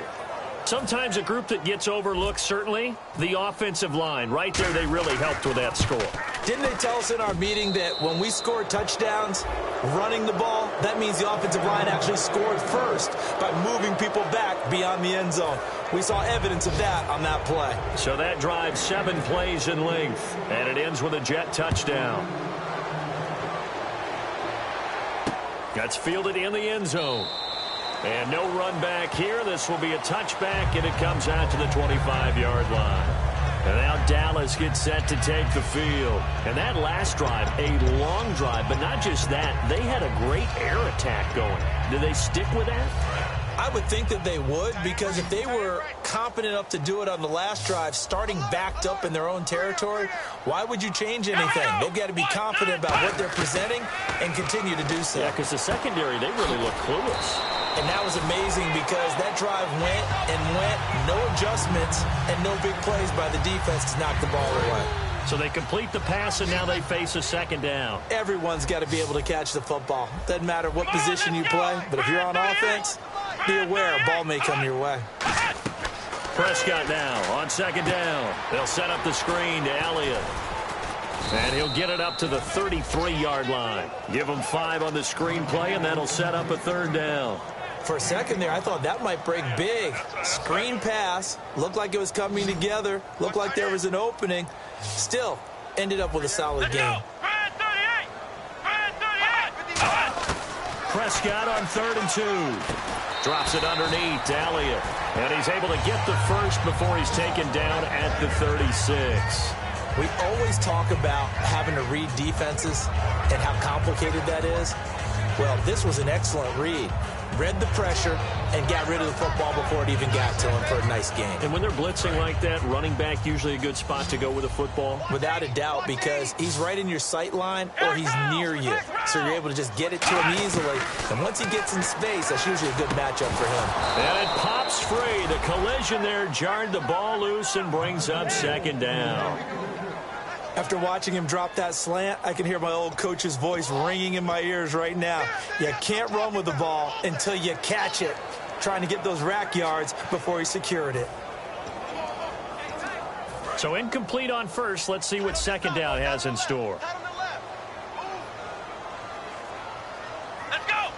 Sometimes a group that gets overlooked, certainly, the offensive line. Right there, they really helped with that score. Didn't they tell us in our meeting that when we score touchdowns running the ball, that means the offensive line actually scored first by moving people back beyond the end zone? We saw evidence of that on that play. So that drives 7 plays in length, and it ends with a Jet touchdown. That's fielded in the end zone. And no run back here. This will be a touchback, and it comes out to the 25-yard line. And now Dallas gets set to take the field. And that last drive, a long drive, but not just that. They had a great air attack going. Do they stick with that? I would think that they would, because if they were competent enough to do it on the last drive, starting backed up in their own territory, why would you change anything? They've got to be confident about what they're presenting and continue to do so. Yeah, because the secondary, they really look clueless. And that was amazing, because that drive went and went, no adjustments, and no big plays by the defense to knock the ball away. So they complete the pass, and now they face a 2nd down. Everyone's got to be able to catch the football. Doesn't matter what position you play, but if you're on offense, be aware a ball may come your way. Prescott now on 2nd down. They'll set up the screen to Elliott. And he'll get it up to the 33-yard line. Give him 5 on the screen play, and that'll set up a 3rd down. For a second there, I thought that might break big. Screen pass. Looked like it was coming together. Looked like there was an opening. Still, ended up with a solid game. Prescott on 3rd and 2. Drops it underneath to Elliott. And he's able to get the first before he's taken down at the 36. We always talk about having to read defenses and how complicated that is. Well, this was an excellent read. Read the pressure and got rid of the football before it even got to him for a nice game. And when they're blitzing like that, running back usually a good spot to go with a football? Without a doubt, because he's right in your sight line or he's near you. So you're able to just get it to him easily. And once he gets in space, that's usually a good matchup for him. And it pops free. The collision there jarred the ball loose and brings up 2nd down. After watching him drop that slant, I can hear my old coach's voice ringing in my ears right now. You can't run with the ball until you catch it. Trying to get those rack yards before he secured it. So incomplete on first. Let's see what 2nd down has in store. Let's go.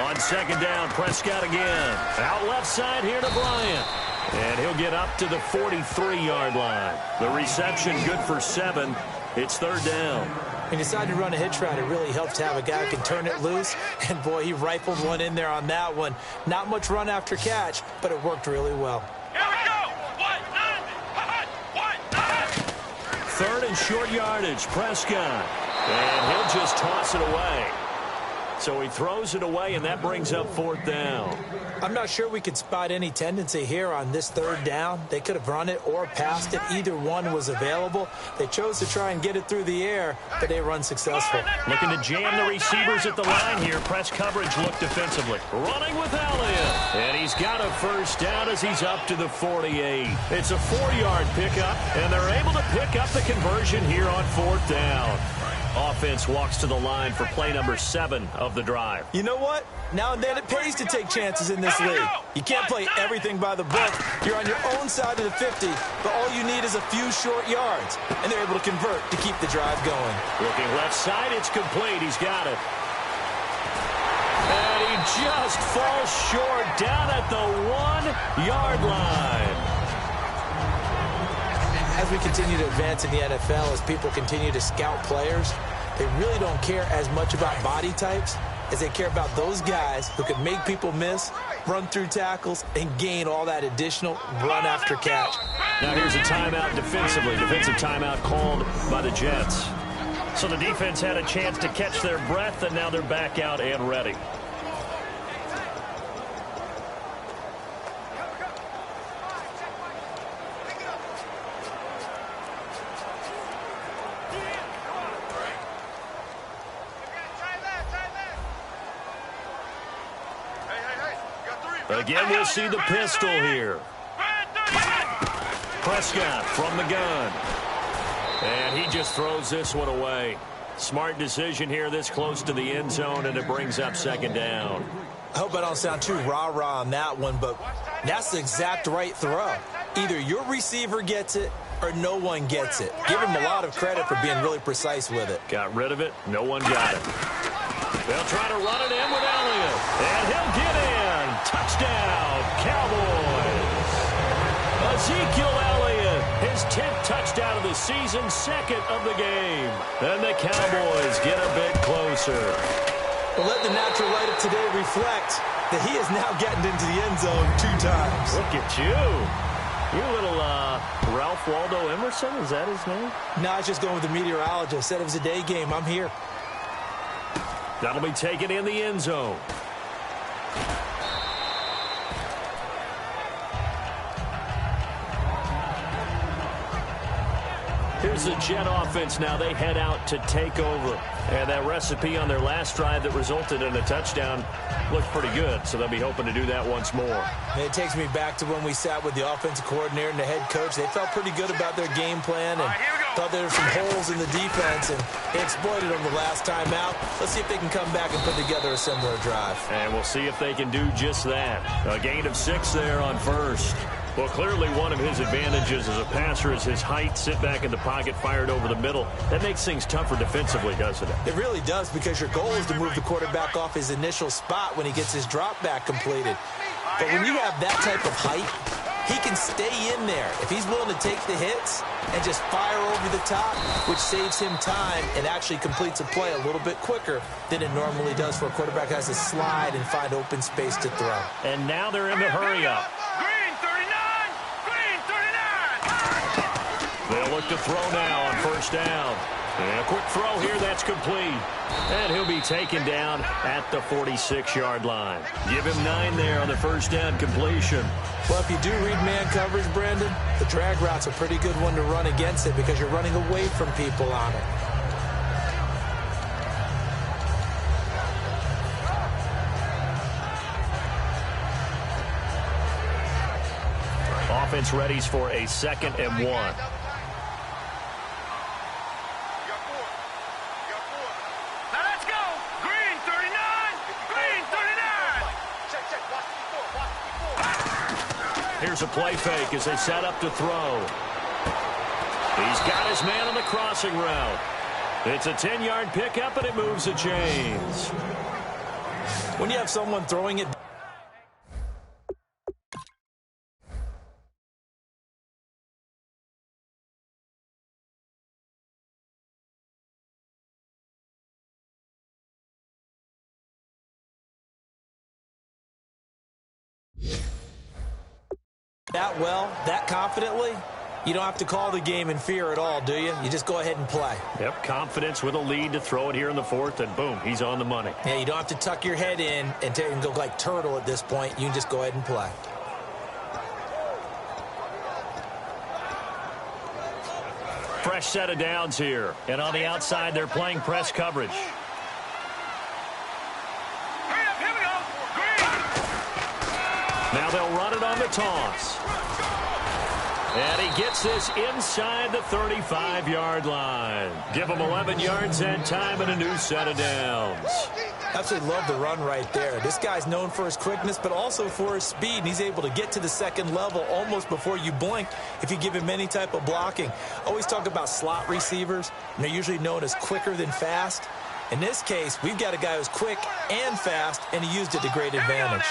On 2nd down, Prescott again. Out left side here to Bryant. And he'll get up to the 43-yard line. The reception good for 7. It's 3rd down. He decided to run a hitch route. It really helps to have a guy who can turn it loose. And, boy, he rifled one in there on that one. Not much run after catch, but it worked really well. Here we go. 3rd and short yardage, Prescott. And he'll just toss it away. So he throws it away, and that brings up 4th down. I'm not sure we could spot any tendency here on this 3rd down. They could have run it or passed it. Either one was available. They chose to try and get it through the air, but they were unsuccessful. Looking to jam the receivers at the line here. Press coverage look defensively. Running with Elliott. And he's got a 1st down as he's up to the 48. It's a 4-yard pickup, and they're able to pick up the conversion here on 4th down. Offense walks to the line for play number 7 of the drive. You know what? Now and then it pays to take chances in this league. You can't play everything by the book. You're on your own side of the 50, but all you need is a few short yards. And they're able to convert to keep the drive going. Looking left side, it's complete. He's got it. And he just falls short down at the 1-yard line. As we continue to advance in the NFL, as people continue to scout players, they really don't care as much about body types as they care about those guys who can make people miss, run through tackles, and gain all that additional run after catch. Now here's a timeout defensively. Defensive timeout called by the Jets. So the defense had a chance to catch their breath, and now they're back out and ready. Again, we'll see the pistol here. Prescott from the gun. And he just throws this one away. Smart decision here this close to the end zone, and it brings up second down. I hope I don't sound too rah-rah on that one, but that's the exact right throw. Either your receiver gets it or no one gets it. Give him a lot of credit for being really precise with it. Got rid of it. No one got it. They'll try to run it in with Elliott. And he'll get in. Touchdown, Cowboys. Ezekiel Elliott, his 10th touchdown of the season, 2nd of the game. And the Cowboys get a bit closer. Well, let the natural light of today reflect that he is now getting into the end zone 2 times. Look at you. You little Ralph Waldo Emerson, is that his name? No, I was just going with the meteorologist. Said it was a day game. I'm here. That'll be taken in the end zone. Here's the Jet offense now. They head out to take over. And that recipe on their last drive that resulted in a touchdown looked pretty good. So they'll be hoping to do that once more. And it takes me back to when we sat with the offensive coordinator and the head coach. They felt pretty good about their game plan and thought there were some holes in the defense, and they exploited them the last time out. Let's see if they can come back and put together a similar drive. And we'll see if they can do just that. A gain of 6 there on first. Well, clearly one of his advantages as a passer is his height, sit back in the pocket, fired over the middle. That makes things tougher defensively, doesn't it? It really does, because your goal is to move the quarterback off his initial spot when he gets his drop back completed. But when you have that type of height, he can stay in there if he's willing to take the hits and just fire over the top, which saves him time and actually completes a play a little bit quicker than it normally does for a quarterback who has to slide and find open space to throw. And now they're in the hurry-up. They'll look to throw now on first down. And a quick throw here, that's complete. And he'll be taken down at the 46-yard line. Give him 9 there on the first down completion. Well, if you do read man coverage, Brandon, the drag route's a pretty good one to run against it because you're running away from people on it. Offense readies for a 2nd and 1. Here's a play fake as they set up to throw. He's got his man on the crossing route. It's a 10-yard pickup, and it moves the chains. When you have someone throwing it that well, that confidently, you don't have to call the game in fear at all, do you? You just go ahead and play. Yep, confidence with a lead to throw it here in the 4th, and boom, he's on the money. Yeah, you don't have to tuck your head in and go like turtle at this point. You can just go ahead and play. Fresh set of downs here. And on the outside, they're playing press coverage. Now they'll run it on the toss. And he gets this inside the 35-yard line. Give him 11 yards and time and a new set of downs. Absolutely love the run right there. This guy's known for his quickness, but also for his speed. And he's able to get to the second level almost before you blink if you give him any type of blocking. Always talk about slot receivers, and they're usually known as quicker than fast. In this case, we've got a guy who's quick and fast, and he used it to great advantage.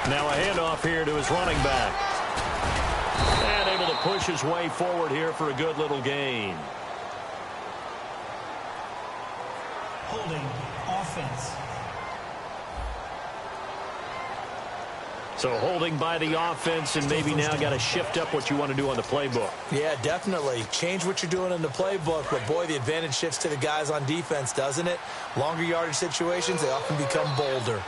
Now a handoff here to his running back. And able to push his way forward here for a good little gain. Holding offense. So holding by the offense, and maybe now got to shift up what you want to do on the playbook. Yeah, definitely. Change what you're doing in the playbook, but boy, the advantage shifts to the guys on defense, doesn't it? Longer yardage situations, they often become bolder.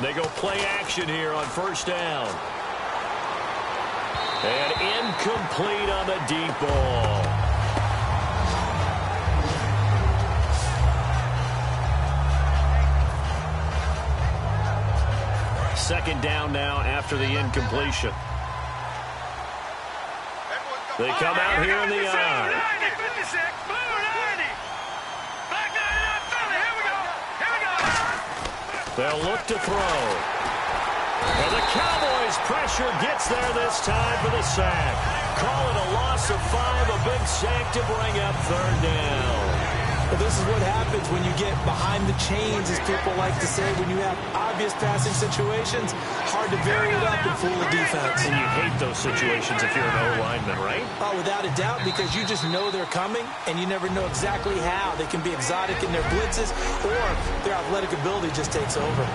They go play action here on first down. And incomplete on the deep ball. Second down now after the incompletion. They come out here in the eye. They'll look to throw. And the Cowboys' pressure gets there this time for the sack. Call it a loss of 5, a big sack to bring up third down. Well, this is what happens when you get behind the chains, as people like to say. When you have obvious passing situations, hard to vary it up and fool the defense. And you hate those situations if you're an O-lineman, right? Oh, without a doubt, because you just know they're coming, and you never know exactly how. They can be exotic in their blitzes, or their athletic ability just takes over.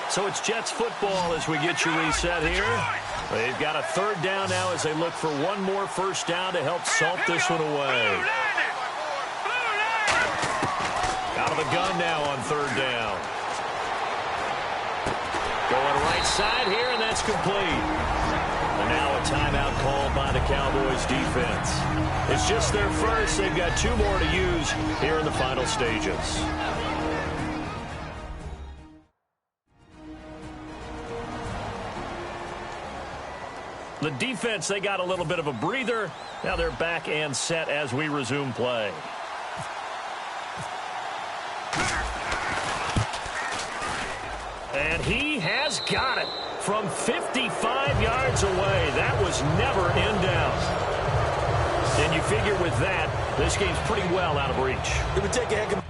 So it's Jets football as we get you reset here. They've got a third down now as they look for one more first down to help salt this one away. Out of the gun now on third down. Going right side here, and that's complete. And now a timeout called by the Cowboys defense. It's just their first. They've got 2 more to use here in the final stages. The defense, they got a little bit of a breather. Now they're back and set as we resume play. And he has got it from 55 yards away. That was never in doubt. And you figure with that, this game's pretty well out of reach. It would take a heck of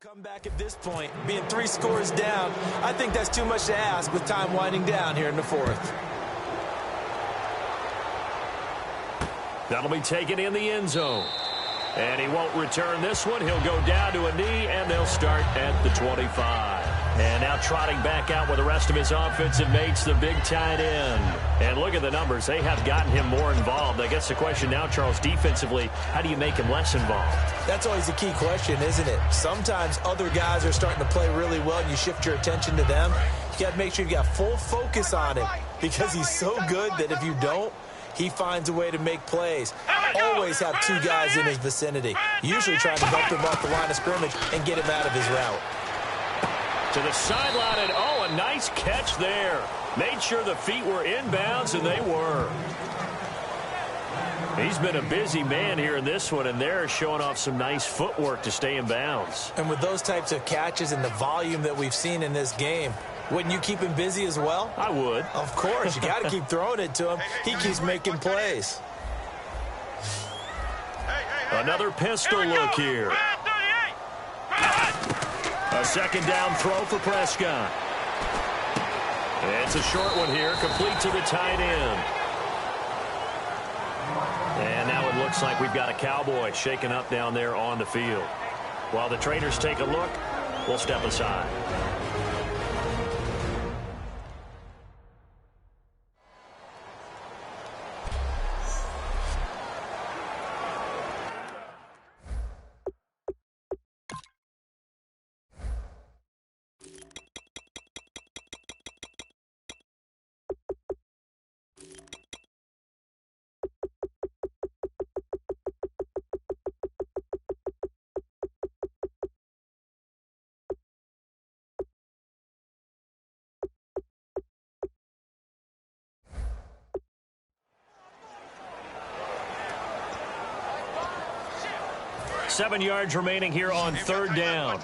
come back at this point, being 3 scores down. I think that's too much to ask with time winding down here in the 4th. That'll be taken in the end zone. And he won't return this one. He'll go down to a knee, and they'll start at the 25. And now trotting back out with the rest of his offensive mates, the big tight end. And look at the numbers. They have gotten him more involved. I guess the question now, Charles, defensively, how do you make him less involved? That's always a key question, isn't it? Sometimes other guys are starting to play really well, and you shift your attention to them. You got to make sure you got full focus on him because he's so good that if you don't, he finds a way to make plays. Always have 2 guys in his vicinity, usually trying to bump him off the line of scrimmage and get him out of his route. To the sideline, and oh, a nice catch there. Made sure the feet were inbounds, and they were. He's been a busy man here in this one, and they're showing off some nice footwork to stay in bounds. And with those types of catches and the volume that we've seen in this game, wouldn't you keep him busy as well? I would. Of course. You got to keep throwing it to him. He keeps making plays. Another pistol look here. A second down throw for Prescott. It's a short one here, complete to the tight end. And now it looks like we've got a Cowboy shaken up down there on the field. While the traders take a look, we'll step aside. Seven yards remaining here on third down.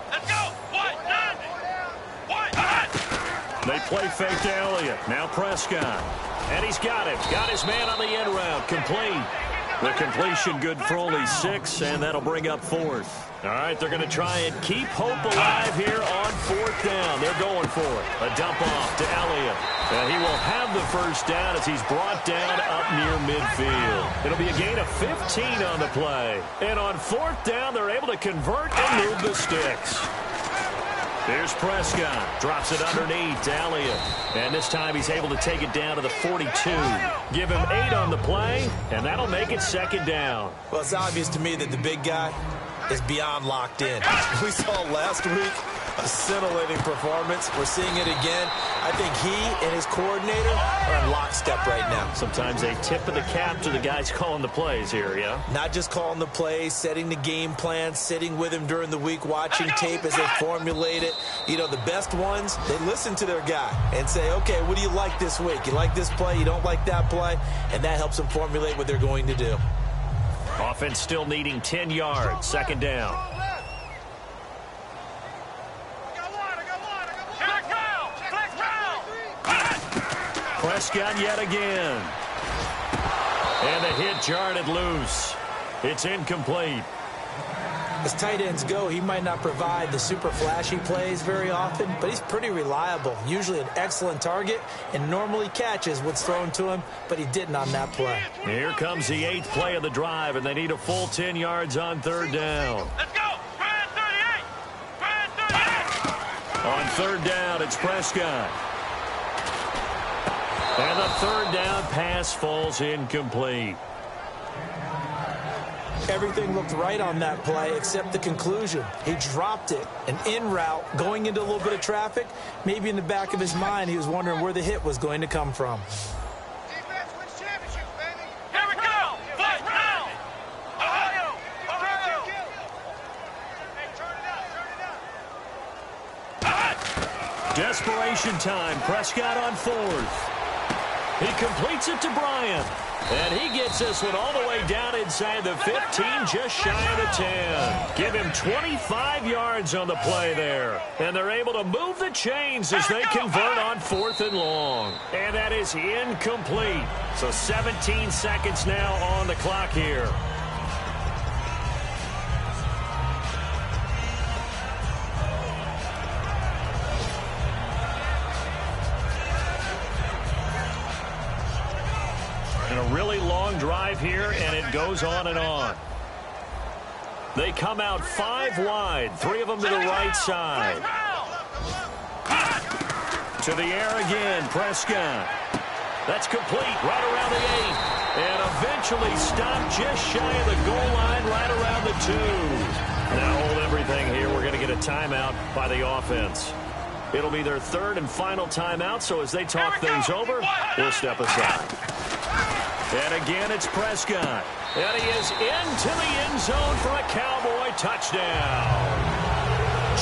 Let's go. They play fake to Elliott. Now Prescott. And he's got him. Got his man on the end route. Complete. The completion good for only 6, and that'll bring up fourth. All right, they're going to try and keep hope alive here on fourth down. They're going for it. A dump off to Elliott. And he will have the first down as he's brought down up near midfield. It'll be a gain of 15 on the play. And on fourth down, they're able to convert and move the sticks. Here's Prescott. Drops it underneath to Elliott. And this time he's able to take it down to the 42. Give him 8 on the play, and that'll make it second down. Well, it's obvious to me that the big guy is beyond locked in. We saw last week a scintillating performance. We're seeing it again. I think he and his coordinator are in lockstep right now. Sometimes a tip of the cap to the guys calling the plays here, yeah? Not just calling the plays, setting the game plan, sitting with him during the week, watching tape as they formulate it. You know, the best ones, they listen to their guy and say, okay, what do you like this week? You like this play? You don't like that play? And that helps them formulate what they're going to do. Offense still needing 10 yards. Second down. Prescott yet again. And the hit jarred it loose. It's incomplete. As tight ends go, he might not provide the super flashy plays very often, but he's pretty reliable. Usually an excellent target and normally catches what's thrown to him, but he didn't on that play. Here comes the 8th play of the drive, and they need a full 10 yards on third down. Let's go. 38. 38. On third down, it's Prescott. And the third down pass falls incomplete. Everything looked right on that play except the conclusion. He dropped it, an in route, going into a little bit of traffic. Maybe in the back of his mind, he was wondering where the hit was going to come from. Defense wins championships, baby. Here we go. First round. Ohio. Ohio. Hey, turn it up. Desperation time. Prescott on fourth. He completes it to Bryant. And he gets this one all the way down inside the 15, just shy of the 10. Give him 25 yards on the play there. And they're able to move the chains as they convert on 4th and long. And that is incomplete. So 17 seconds now on the clock here. And a really long drive here, and it goes on and on. They come out 5 wide, 3 of them to the right side. To the air again, Prescott. That's complete right around the 8. And eventually stopped just shy of the goal line right around the 2. Now hold everything here. We're going to get a timeout by the offense. It'll be their 3rd and final timeout, so as they talk things over, we'll step aside. And again, it's Prescott. And he is into the end zone for a Cowboy touchdown.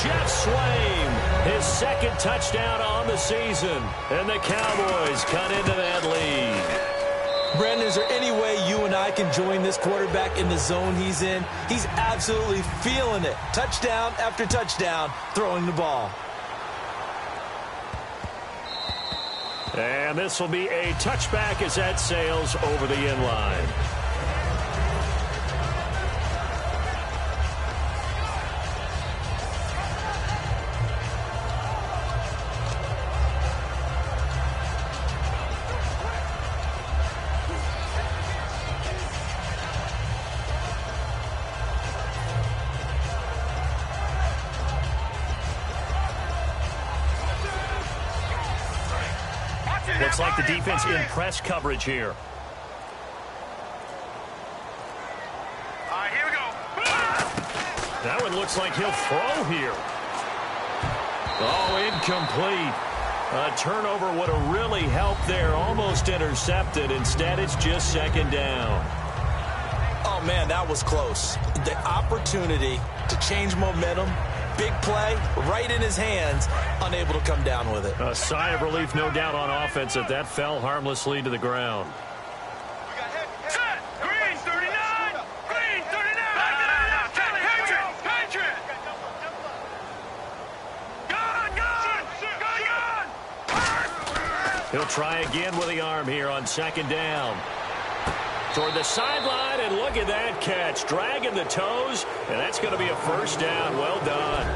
Jeff Swain, his second touchdown on the season. And the Cowboys cut into that lead. Brandon, is there any way you and I can join this quarterback in the zone he's in? He's absolutely feeling it. Touchdown after touchdown, throwing the ball. And this will be a touchback as that sails over the end line. Looks like the defense in press coverage here. All right, here we go. That one looks like he'll throw here. Oh, incomplete. A turnover would have really helped there. Almost intercepted. Instead, it's just second down. Oh, man, that was close. The opportunity to change momentum. Big play, right in his hands, unable to come down with it. A sigh of relief, no doubt, on offense that that fell harmlessly to the ground. Set. Green 39. Green 39. Patriot. Gun. He'll try again with the arm here on second down. Toward the sideline, and look at that catch. Dragging the toes, and that's going to be a first down. Well done.